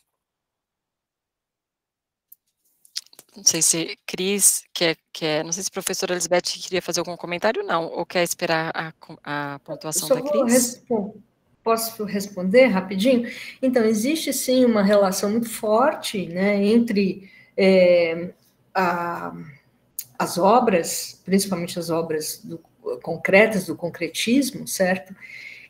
B: Não sei se Cris não sei se a professora Elisbeth queria fazer algum comentário, não, ou quer esperar a pontuação da Cris?
F: Posso responder rapidinho? Então, existe sim uma relação muito forte, né, entre as obras, principalmente as obras concretas do concretismo, certo?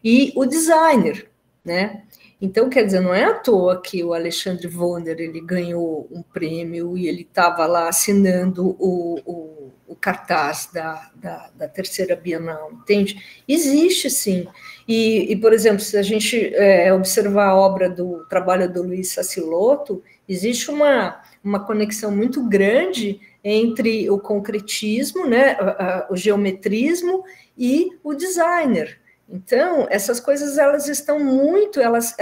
F: E o designer, né? Então, quer dizer, não é à toa que o Alexandre Wonder ele ganhou um prêmio e ele estava lá assinando o cartaz da terceira Bienal, entende? Existe, sim. E, por exemplo, se a gente observar o trabalho do Luiz Sassilotto, existe uma conexão muito grande entre o concretismo, né, o geometrismo e o designer. Então, essas coisas, elas estão muito, elas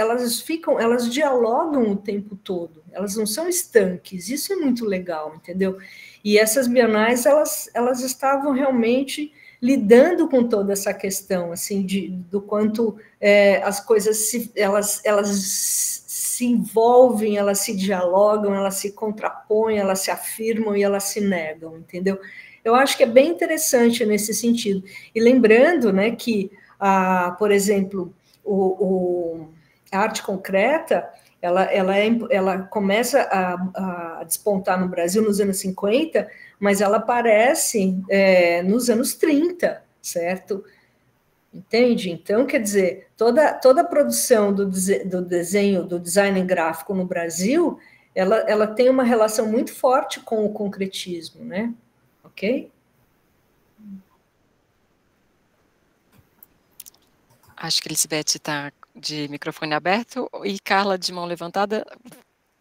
F: dialogam o tempo todo, elas não são estanques, isso é muito legal, entendeu? E essas bienais, elas estavam realmente lidando com toda essa questão, assim, do quanto as coisas, elas se envolvem, elas se dialogam, elas se contrapõem, elas se afirmam e elas se negam, entendeu? Eu acho que é bem interessante nesse sentido. E lembrando, né, que por exemplo, a arte concreta, ela começa a despontar no Brasil nos anos 50, mas ela aparece nos anos 30, certo? Entende? Então, quer dizer, toda a produção do desenho, do design gráfico no Brasil, ela tem uma relação muito forte com o concretismo, né? Ok?
B: Acho que Elisbeth está de microfone aberto e Carla de mão levantada.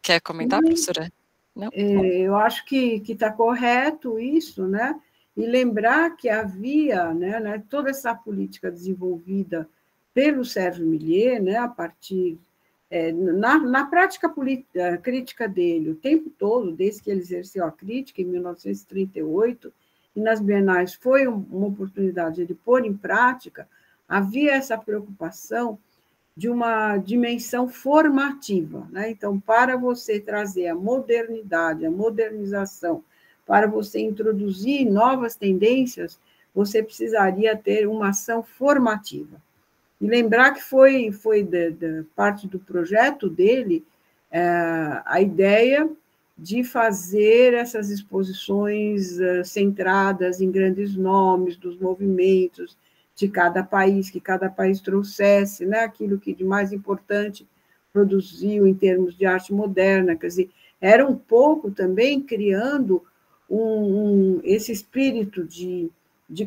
B: Quer comentar, professora? Não?
A: Eu acho que está correto isso, né? E lembrar que havia, né, toda essa política desenvolvida pelo Sérgio Millier, né, a partir na prática crítica dele, o tempo todo, desde que ele exerceu a crítica, em 1938, e nas bienais foi uma oportunidade de pôr em prática, havia essa preocupação de uma dimensão formativa, né? Então, para você trazer a modernidade, a modernização, para você introduzir novas tendências, você precisaria ter uma ação formativa. E lembrar que foi da parte do projeto dele a ideia de fazer essas exposições centradas em grandes nomes dos movimentos de cada país, que cada país trouxesse, né, aquilo que de mais importante produziu em termos de arte moderna, quer dizer, era um pouco também criando esse espírito de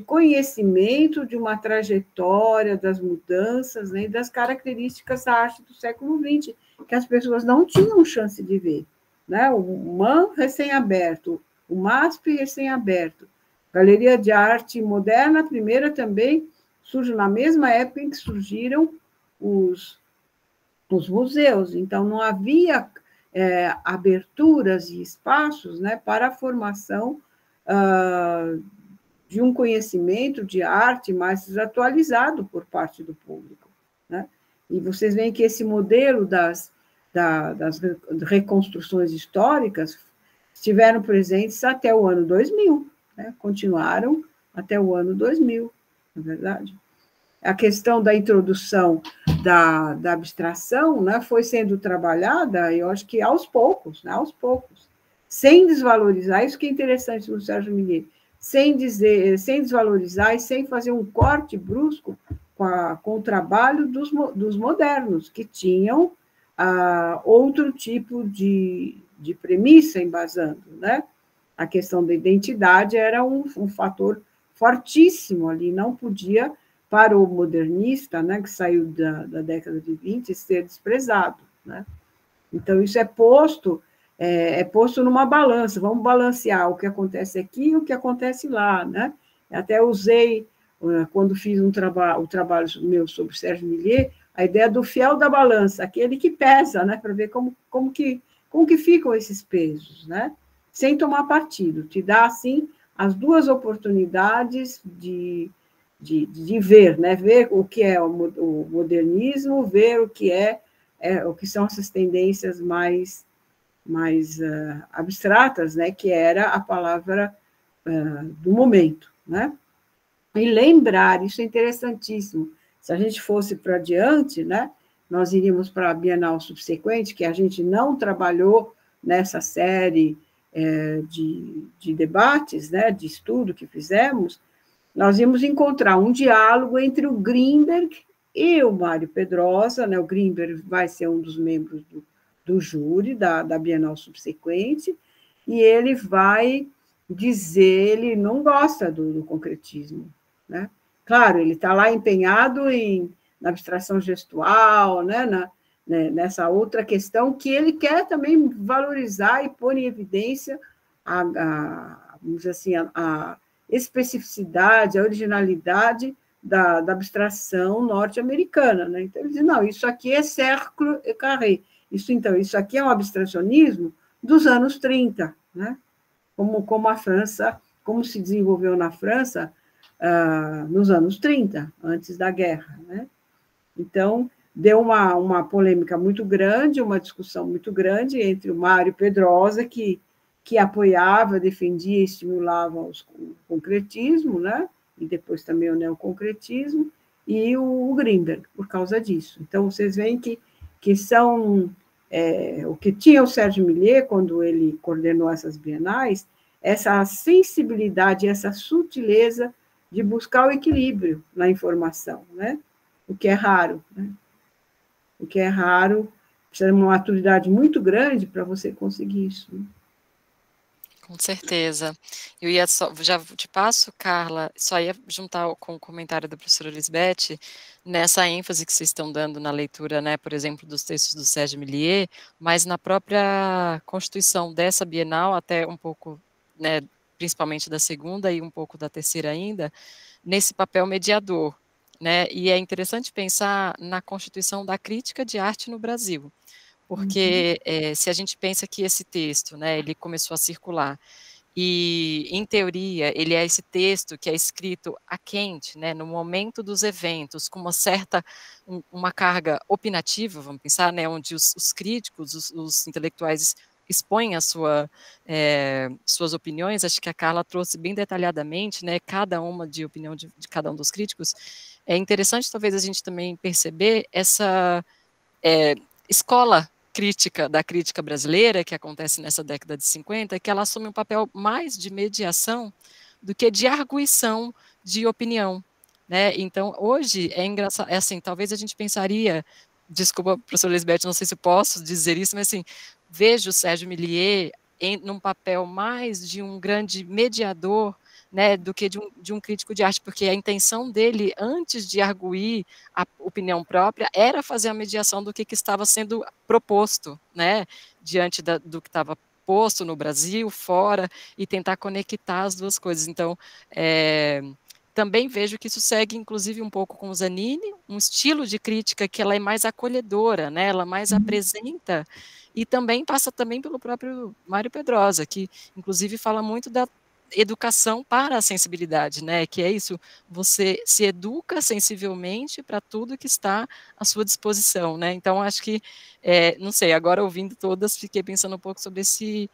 A: conhecimento de uma trajetória das mudanças, né, e das características da arte do século XX, que as pessoas não tinham chance de ver. Né? O MAM recém-aberto, o MASP recém-aberto, Galeria de Arte Moderna, a primeira também, surge na mesma época em que surgiram os museus, então não havia aberturas e espaços, né, para a formação de um conhecimento de arte mais desatualizado por parte do público. Né? E vocês veem que esse modelo das reconstruções históricas estiveram presentes até o ano 2000, né? Continuaram até o ano 2000, na verdade. A questão da introdução da abstração, né, foi sendo trabalhada, eu acho que aos poucos, sem desvalorizar, isso que é interessante no Sérgio Millier, sem desvalorizar e sem fazer um corte brusco com o trabalho dos modernos, que tinham outro tipo de premissa embasando, né? A questão da identidade era um fator fortíssimo ali, não podia, para o modernista, né, que saiu da década de 20, ser desprezado. Né? Então, isso é posto numa balança, vamos balancear o que acontece aqui e o que acontece lá. Né? Até usei, quando fiz o trabalho meu sobre Sérgio Millier, a ideia do fiel da balança, aquele que pesa, né, para ver como que ficam esses pesos, né? Sem tomar partido, te dá, assim, as duas oportunidades de ver, né? Ver o que é o modernismo, ver o que é o que são essas tendências mais abstratas, né, que era a palavra do momento, né? E lembrar, isso é interessantíssimo, se a gente fosse para adiante, né, nós iríamos para a Bienal subsequente, que a gente não trabalhou nessa série de debates, né, de estudo que fizemos, nós íamos encontrar um diálogo entre o Grinberg e o Mário Pedrosa, né, o Grinberg vai ser um dos membros do júri da Bienal subsequente, e ele vai dizer, ele não gosta do concretismo, né? Claro, ele está lá empenhado na abstração gestual, né, nessa outra questão que ele quer também valorizar e pôr em evidência vamos dizer assim, a especificidade, a originalidade da abstração norte-americana, né? Então, ele diz, não, isso aqui é cercle et carré, isso aqui é um abstracionismo dos anos 30, né? Como a França, como se desenvolveu na França nos anos 30, antes da guerra, né? Então, deu uma polêmica muito grande, uma discussão muito grande entre o Mário Pedrosa, que apoiava, defendia e estimulava o concretismo, né? E depois também o neoconcretismo, e o Grinberg, por causa disso. Então, vocês veem que são... o que tinha o Sérgio Milliet, quando ele coordenou essas bienais, essa sensibilidade, essa sutileza de buscar o equilíbrio na informação, né? O que é raro, né? O que é raro, precisa de uma maturidade muito grande para você conseguir isso, né?
B: Com certeza. Eu ia já te passo, Carla, só ia juntar com o comentário da professora Lisbeth, nessa ênfase que vocês estão dando na leitura, né, por exemplo, dos textos do Sérgio Milliet, mas na própria constituição dessa Bienal, até um pouco, né, principalmente da segunda e um pouco da terceira ainda, nesse papel mediador, né, e é interessante pensar na constituição da crítica de arte no Brasil, porque se a gente pensa que esse texto, né, ele começou a circular, e, em teoria, ele é esse texto que é escrito a quente, né, no momento dos eventos, com uma carga opinativa, vamos pensar, né, onde os críticos, os intelectuais expõem suas opiniões. Acho que a Carla trouxe bem detalhadamente, né, cada uma de opinião de cada um dos críticos. É interessante, talvez, a gente também perceber essa escola crítica da crítica brasileira, que acontece nessa década de 50, que ela assume um papel mais de mediação do que de arguição de opinião, né? Então, hoje, é engraçado, assim, talvez a gente pensaria, desculpa, professora Lisbeth, não sei se eu posso dizer isso, mas assim, vejo o Sérgio Milliet num papel mais de um grande mediador, né, do que de um crítico de arte, porque a intenção dele, antes de arguir a opinião própria, era fazer a mediação do que estava sendo proposto, né, diante do que estava posto no Brasil, fora, e tentar conectar as duas coisas. Então, também vejo que isso segue, inclusive, um pouco com o Zanini, um estilo de crítica que ela é mais acolhedora, né, ela mais apresenta, e também passa também pelo próprio Mário Pedrosa, que, inclusive, fala muito da educação para a sensibilidade, né, que é isso, você se educa sensivelmente para tudo que está à sua disposição, né, então acho que, não sei, agora ouvindo todas, fiquei pensando um pouco sobre esse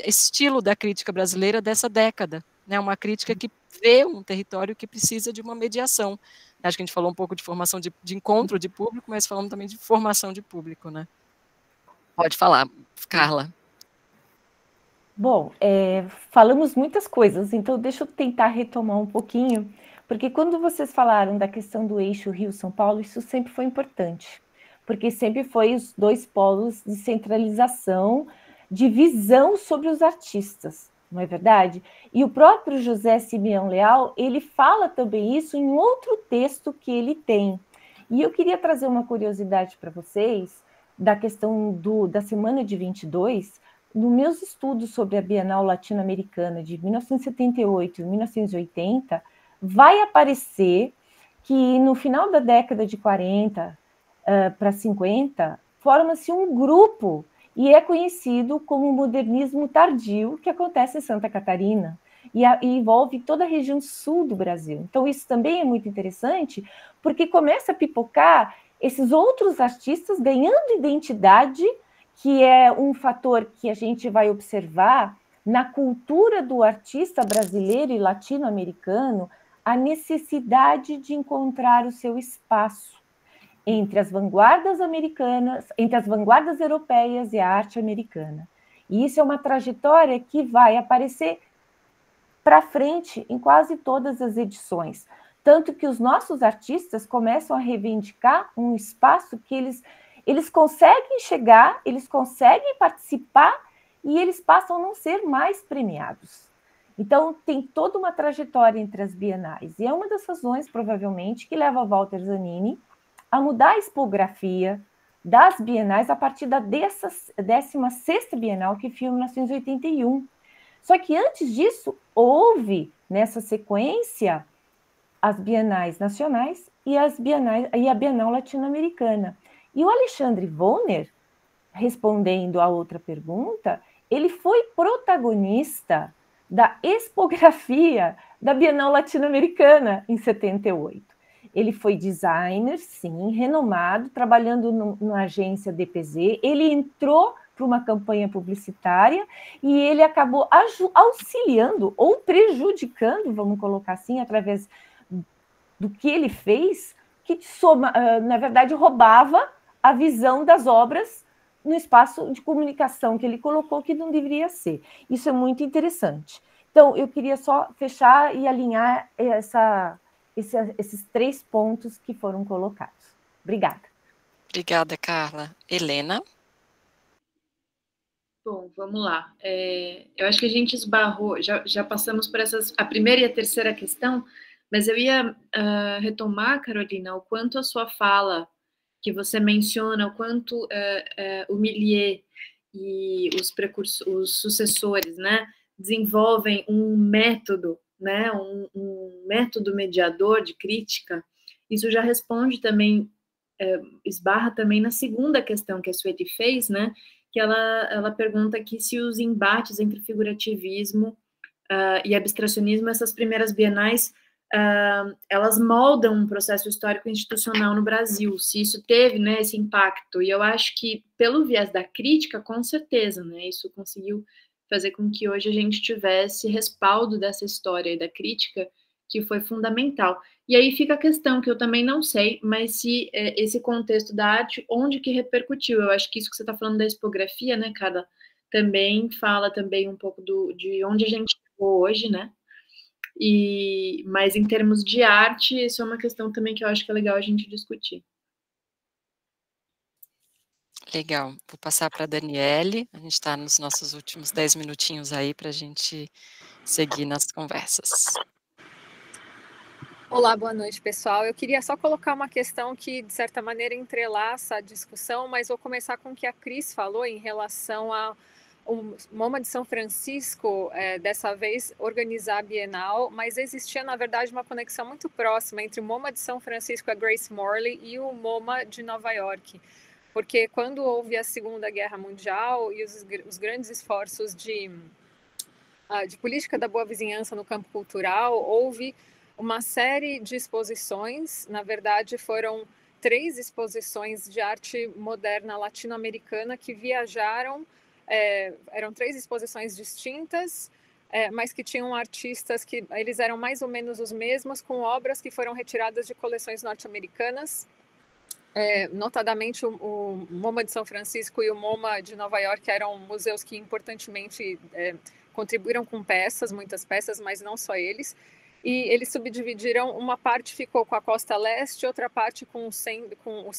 B: estilo da crítica brasileira dessa década, né, uma crítica que vê um território que precisa de uma mediação. Acho que a gente falou um pouco de formação de encontro de público, mas falamos também de formação de público, né. Pode falar, Carla.
D: Bom, falamos muitas coisas, então deixa eu tentar retomar um pouquinho, porque quando vocês falaram da questão do eixo Rio-São Paulo, isso sempre foi importante, porque sempre foi os dois polos de centralização, de visão sobre os artistas, não é verdade? E o próprio José Simeão Leal, ele fala também isso em outro texto que ele tem. E eu queria trazer uma curiosidade para vocês, da questão da semana de 22, nos meus estudos sobre a Bienal Latino-Americana de 1978 e 1980, vai aparecer que no final da década de 40 para 50, forma-se um grupo e é conhecido como modernismo tardio, que acontece em Santa Catarina e envolve toda a região sul do Brasil. Então, isso também é muito interessante, porque começa a pipocar esses outros artistas ganhando identidade, que é um fator que a gente vai observar na cultura do artista brasileiro e latino-americano, a necessidade de encontrar o seu espaço entre as vanguardas americanas, entre as vanguardas europeias e a arte americana. E isso é uma trajetória que vai aparecer para frente em quase todas as edições. Tanto que os nossos artistas começam a reivindicar um espaço que eles conseguem chegar, eles conseguem participar e eles passam a não ser mais premiados. Então, tem toda uma trajetória entre as bienais. E é uma das razões, provavelmente, que leva Walter Zanini a mudar a expografia das bienais a partir da 16ª Bienal, que foi em 1981. Só que antes disso, houve, nessa sequência, as bienais nacionais e a Bienal Latino-Americana. E o Alexandre Vonner, respondendo a outra pergunta, ele foi protagonista da expografia da Bienal Latino-Americana em 78. Ele foi designer, sim, renomado, trabalhando na agência DPZ. Ele entrou para uma campanha publicitária e ele acabou auxiliando ou prejudicando, vamos colocar assim, através do que ele fez, que, na verdade, roubava a visão das obras no espaço de comunicação que ele colocou, que não deveria ser. Isso é muito interessante. Então, eu queria só fechar e alinhar esses 3 pontos que foram colocados. Obrigada.
B: Obrigada, Carla. Helena?
C: Bom, vamos lá. Eu acho que a gente esbarrou, já passamos por a primeira e a terceira questão, mas eu ia retomar, Carolina, o quanto a sua fala, que você menciona, o quanto o Millet e os sucessores, né, desenvolvem um método, né, um método mediador de crítica, isso já responde também, esbarra também na segunda questão que a Sueli fez, né, que ela pergunta aqui se os embates entre figurativismo e abstracionismo, essas primeiras bienais, elas moldam um processo histórico institucional no Brasil, se isso teve, né, esse impacto. E eu acho que, pelo viés da crítica, com certeza, né, isso conseguiu fazer com que hoje a gente tivesse respaldo dessa história e da crítica, que foi fundamental. E aí fica a questão, que eu também não sei, mas se esse contexto da arte, onde que repercutiu? Eu acho que isso que você está falando da expografia, né, Carla, também fala também um pouco de onde a gente chegou hoje, né? Mas em termos de arte, isso é uma questão também que eu acho que é legal a gente discutir.
B: Legal. Vou passar para a Daniele. A gente está nos nossos últimos 10 minutinhos aí para a gente seguir nas conversas.
G: Olá, boa noite, pessoal. Eu queria só colocar uma questão que, de certa maneira, entrelaça a discussão, mas vou começar com o que a Cris falou em relação ao MoMA de São Francisco, dessa vez, organizar a Bienal, mas existia, na verdade, uma conexão muito próxima entre o MoMA de São Francisco, a Grace Morley, e o MoMA de Nova York. Porque quando houve a Segunda Guerra Mundial e os grandes esforços de política da boa vizinhança no campo cultural, houve uma série de exposições, na verdade foram 3 exposições de arte moderna latino-americana que viajaram, eram 3 exposições distintas, mas que tinham artistas que eles eram mais ou menos os mesmos, com obras que foram retiradas de coleções norte-americanas, notadamente o MoMA de São Francisco e o MoMA de Nova York eram museus que importantemente contribuíram com peças, muitas peças, mas não só eles. E eles subdividiram, uma parte ficou com a costa leste, outra parte com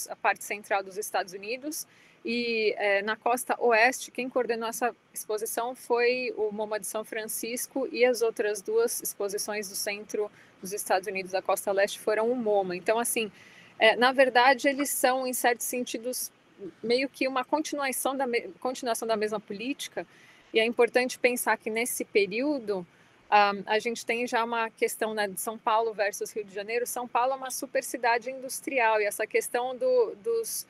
G: a parte central dos Estados Unidos, e na costa oeste, quem coordenou essa exposição foi o MoMA de São Francisco, e as outras 2 exposições do centro dos Estados Unidos, da costa leste, foram o MoMA. Então, assim, na verdade, eles são, em certos sentidos, meio que uma continuação da mesma política, e é importante pensar que nesse período a gente tem já uma questão, né, de São Paulo versus Rio de Janeiro. São Paulo é uma super cidade industrial, e essa questão dos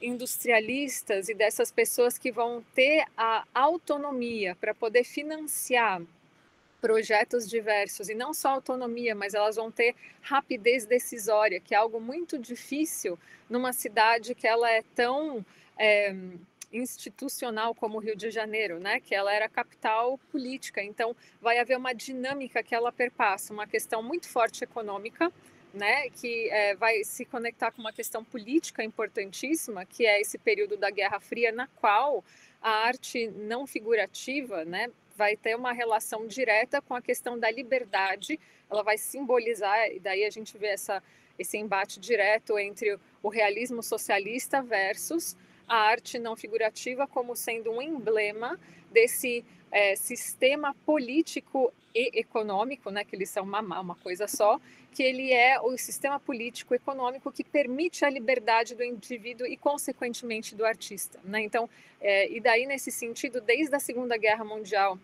G: industrialistas e dessas pessoas que vão ter a autonomia para poder financiar projetos diversos, e não só autonomia, mas elas vão ter rapidez decisória, que é algo muito difícil numa cidade que ela é tão institucional como o Rio de Janeiro, né? Que ela era capital política, então vai haver uma dinâmica que ela perpassa, uma questão muito forte econômica, né, que vai se conectar com uma questão política importantíssima, que é esse período da Guerra Fria, na qual a arte não figurativa, né, vai ter uma relação direta com a questão da liberdade, ela vai simbolizar, e daí a gente vê esse embate direto entre o realismo socialista versus a arte não figurativa como sendo um emblema desse sistema político e econômico, né, que eles são uma coisa só, que ele é o sistema político econômico que permite a liberdade do indivíduo e, consequentemente, do artista, né? Então, e daí, nesse sentido, desde a Segunda Guerra Mundial,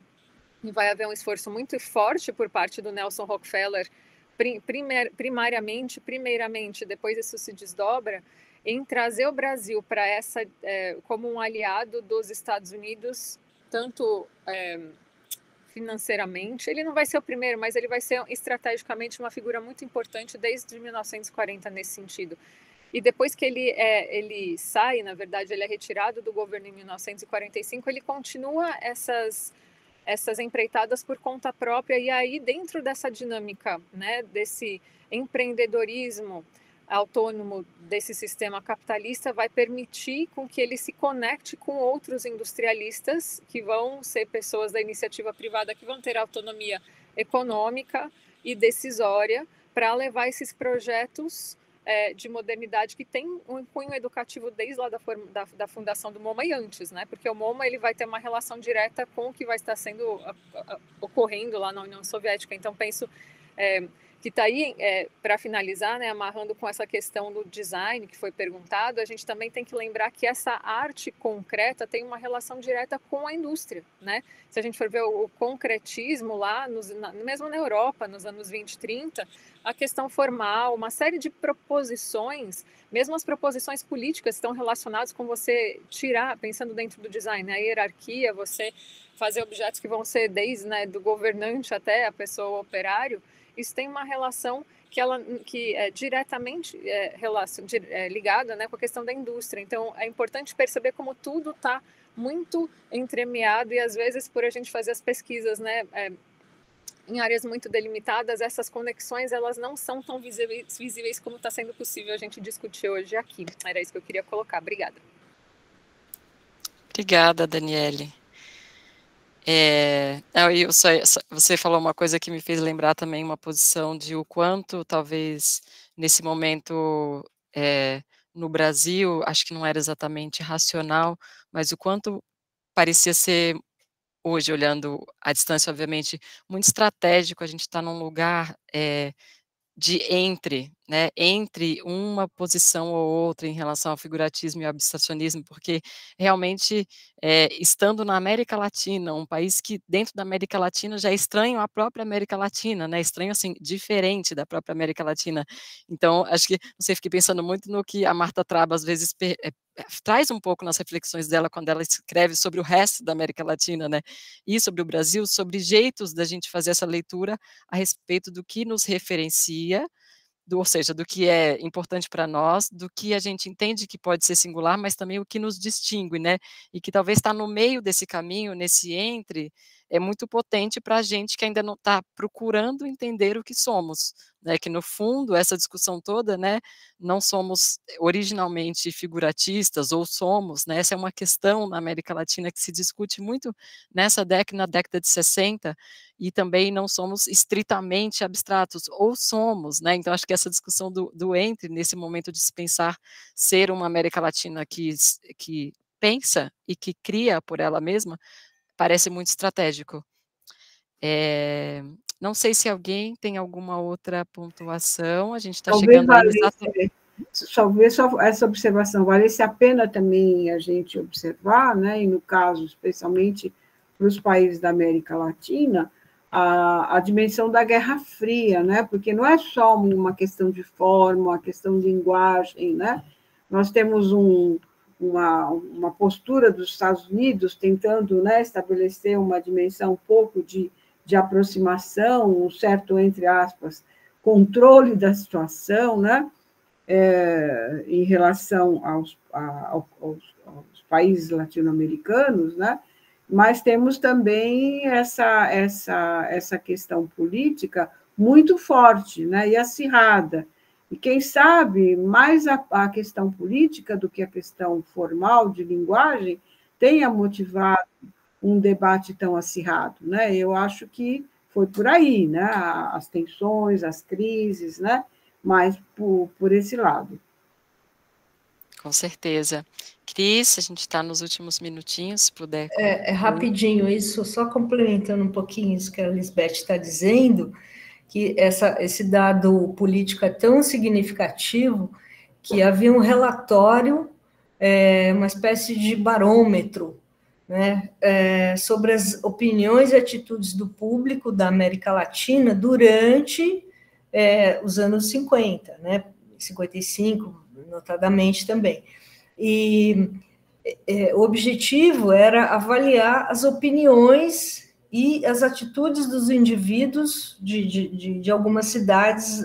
G: vai haver um esforço muito forte por parte do Nelson Rockefeller, primeiramente, depois isso se desdobra, em trazer o Brasil para como um aliado dos Estados Unidos, tanto financeiramente, ele não vai ser o primeiro, mas ele vai ser estrategicamente uma figura muito importante desde 1940 nesse sentido. E depois que ele sai, na verdade, ele é retirado do governo em 1945, ele continua essas empreitadas por conta própria, e aí dentro dessa dinâmica, né, desse empreendedorismo autônomo desse sistema capitalista, vai permitir com que ele se conecte com outros industrialistas que vão ser pessoas da iniciativa privada que vão ter autonomia econômica e decisória para levar esses projetos de modernidade que tem um cunho educativo desde lá da fundação do MoMA e antes, né? Porque o MoMA ele vai ter uma relação direta com o que vai estar sendo ocorrendo lá na União Soviética. Então penso que está aí, para finalizar, né, amarrando com essa questão do design que foi perguntado, a gente também tem que lembrar que essa arte concreta tem uma relação direta com a indústria, né? Se a gente for ver o concretismo lá, mesmo na Europa, nos anos 20 e 30, a questão formal, uma série de proposições, mesmo as proposições políticas estão relacionadas com você tirar, pensando dentro do design, né, a hierarquia, você fazer objetos que vão ser desde, né, do governante até a pessoa operário. Isso tem uma relação que é diretamente ligada, né, com a questão da indústria. Então, é importante perceber como tudo está muito entremeado e, às vezes, por a gente fazer as pesquisas, né, em áreas muito delimitadas, essas conexões elas não são tão visíveis como está sendo possível a gente discutir hoje aqui. Era isso que eu queria colocar. Obrigada.
B: Obrigada, Daniele. Você falou uma coisa que me fez lembrar também uma posição de o quanto, talvez, nesse momento, no Brasil, acho que não era exatamente racional, mas o quanto parecia ser, hoje, olhando à distância, obviamente, muito estratégico, a gente está num lugar entre uma posição ou outra em relação ao figuratismo e ao abstracionismo, porque realmente, estando na América Latina, um país que dentro da América Latina já é estranho à própria América Latina, né, estranho assim, diferente da própria América Latina. Então, acho que, não sei, fiquei pensando muito no que a Marta Traба, às vezes, traz um pouco nas reflexões dela, quando ela escreve sobre o resto da América Latina, né, e sobre o Brasil, sobre jeitos da gente fazer essa leitura a respeito do que nos referencia, ou seja, do que é importante para nós, do que a gente entende que pode ser singular, mas também o que nos distingue, né, e que talvez está no meio desse caminho, nesse é muito potente para a gente que ainda não está procurando entender o que somos, né, que no fundo, essa discussão toda, né, não somos originalmente figuratistas, ou somos, né, essa é uma questão na América Latina que se discute muito na década de 60, e também não somos estritamente abstratos, ou somos, né, então acho que essa discussão do entre, nesse momento de se pensar ser uma América Latina que pensa e que cria por ela mesma, parece muito estratégico. Não sei se alguém tem alguma outra pontuação, a gente está chegando aí exatamente.
A: Talvez só essa observação valesse a pena também a gente observar, né, e no caso, especialmente para os países da América Latina, a dimensão da Guerra Fria, né, porque não é só uma questão de forma, uma questão de linguagem, né, nós temos uma postura dos Estados Unidos tentando, né, estabelecer uma dimensão um pouco de de aproximação, um certo, entre aspas, controle da situação, né? Em relação aos países latino-americanos, né? Mas temos também essa questão política muito forte, né? E acirrada. E quem sabe mais a questão política do que a questão formal de linguagem tenha motivado um debate tão acirrado, né? Eu acho que foi por aí, né? As tensões, as crises, né? Mas por esse lado.
B: Com certeza. Cris, a gente está nos últimos minutinhos, se puder.
F: Rapidinho isso, só complementando um pouquinho isso que a Lisbeth está dizendo, que esse dado político é tão significativo que havia um relatório, uma espécie de barômetro, né, sobre as opiniões e atitudes do público da América Latina durante os anos 50, né, 55, notadamente também. E o objetivo era avaliar as opiniões e as atitudes dos indivíduos de algumas cidades,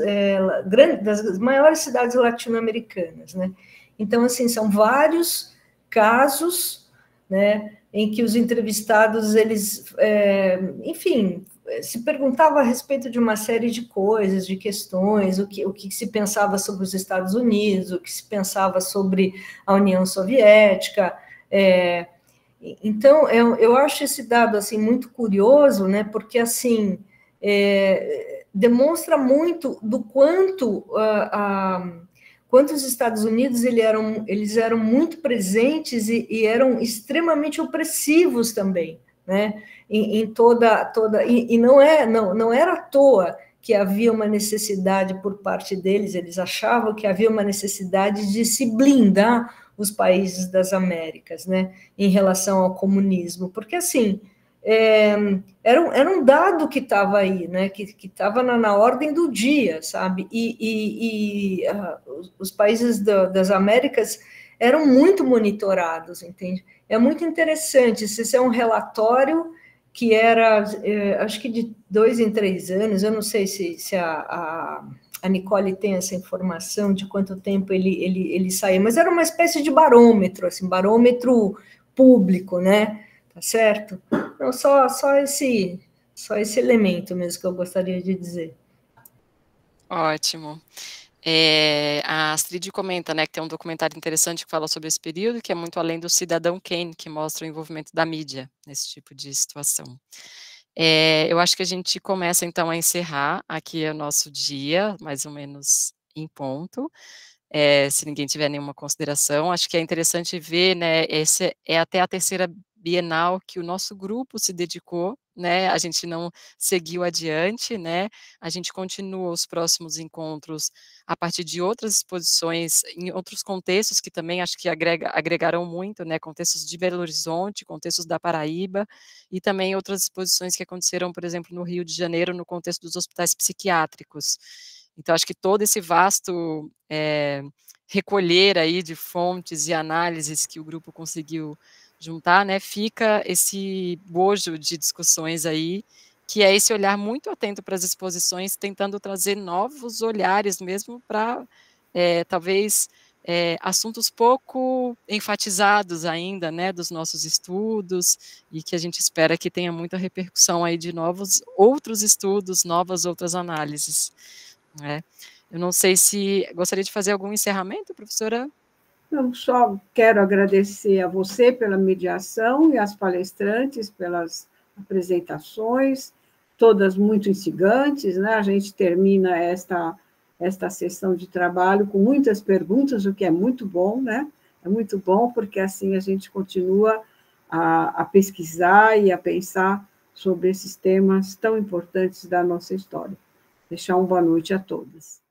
F: das maiores cidades latino-americanas, né? Então, assim, são vários casos, né, em que os entrevistados, eles, enfim, se perguntava a respeito de uma série de coisas, de questões, o que se pensava sobre os Estados Unidos, o que se pensava sobre a União Soviética. Então, eu acho esse dado assim muito curioso, né? Porque assim demonstra muito do quanto os Estados Unidos eles eram muito presentes e eram extremamente opressivos também, né? Em toda e não era à toa que havia uma necessidade por parte deles, eles achavam que havia uma necessidade de se blindar os países das Américas, né, em relação ao comunismo, porque assim era um dado que estava aí, né, que estava na ordem do dia, sabe? Os países das Américas eram muito monitorados, entende? É muito interessante. Esse é um relatório que era, acho que de 2 em 3 anos. Eu não sei se a Nicole tem essa informação de quanto tempo ele saía, mas era uma espécie de barômetro, assim, barômetro público, né? Tá certo? Não, só esse elemento mesmo que eu gostaria de dizer.
B: Ótimo. A Astrid comenta, né, que tem um documentário interessante que fala sobre esse período, que é muito além do Cidadão Kane, que mostra o envolvimento da mídia nesse tipo de situação. Eu acho que a gente começa, então, a encerrar aqui o nosso dia, mais ou menos em ponto. Se ninguém tiver nenhuma consideração, acho que é interessante ver, né, esse é até a 3ª Bienal que o nosso grupo se dedicou, né, a gente não seguiu adiante, né, a gente continua os próximos encontros a partir de outras exposições, em outros contextos que também acho que agregaram muito, né, contextos de Belo Horizonte, contextos da Paraíba, e também outras exposições que aconteceram, por exemplo, no Rio de Janeiro, no contexto dos hospitais psiquiátricos. Então, acho que todo esse vasto recolher aí de fontes e análises que o grupo conseguiu juntar, né, fica esse bojo de discussões aí, que é esse olhar muito atento para as exposições, tentando trazer novos olhares mesmo para, talvez, assuntos pouco enfatizados ainda, né, dos nossos estudos, e que a gente espera que tenha muita repercussão aí de outros estudos, outras análises, né. Eu não sei se gostaria de fazer algum encerramento, professora?
A: Eu só quero agradecer a você pela mediação e às palestrantes pelas apresentações, todas muito instigantes, né? A gente termina esta sessão de trabalho com muitas perguntas, o que é muito bom, né? É muito bom, porque assim a gente continua a pesquisar e a pensar sobre esses temas tão importantes da nossa história. Deixar uma boa noite a todas.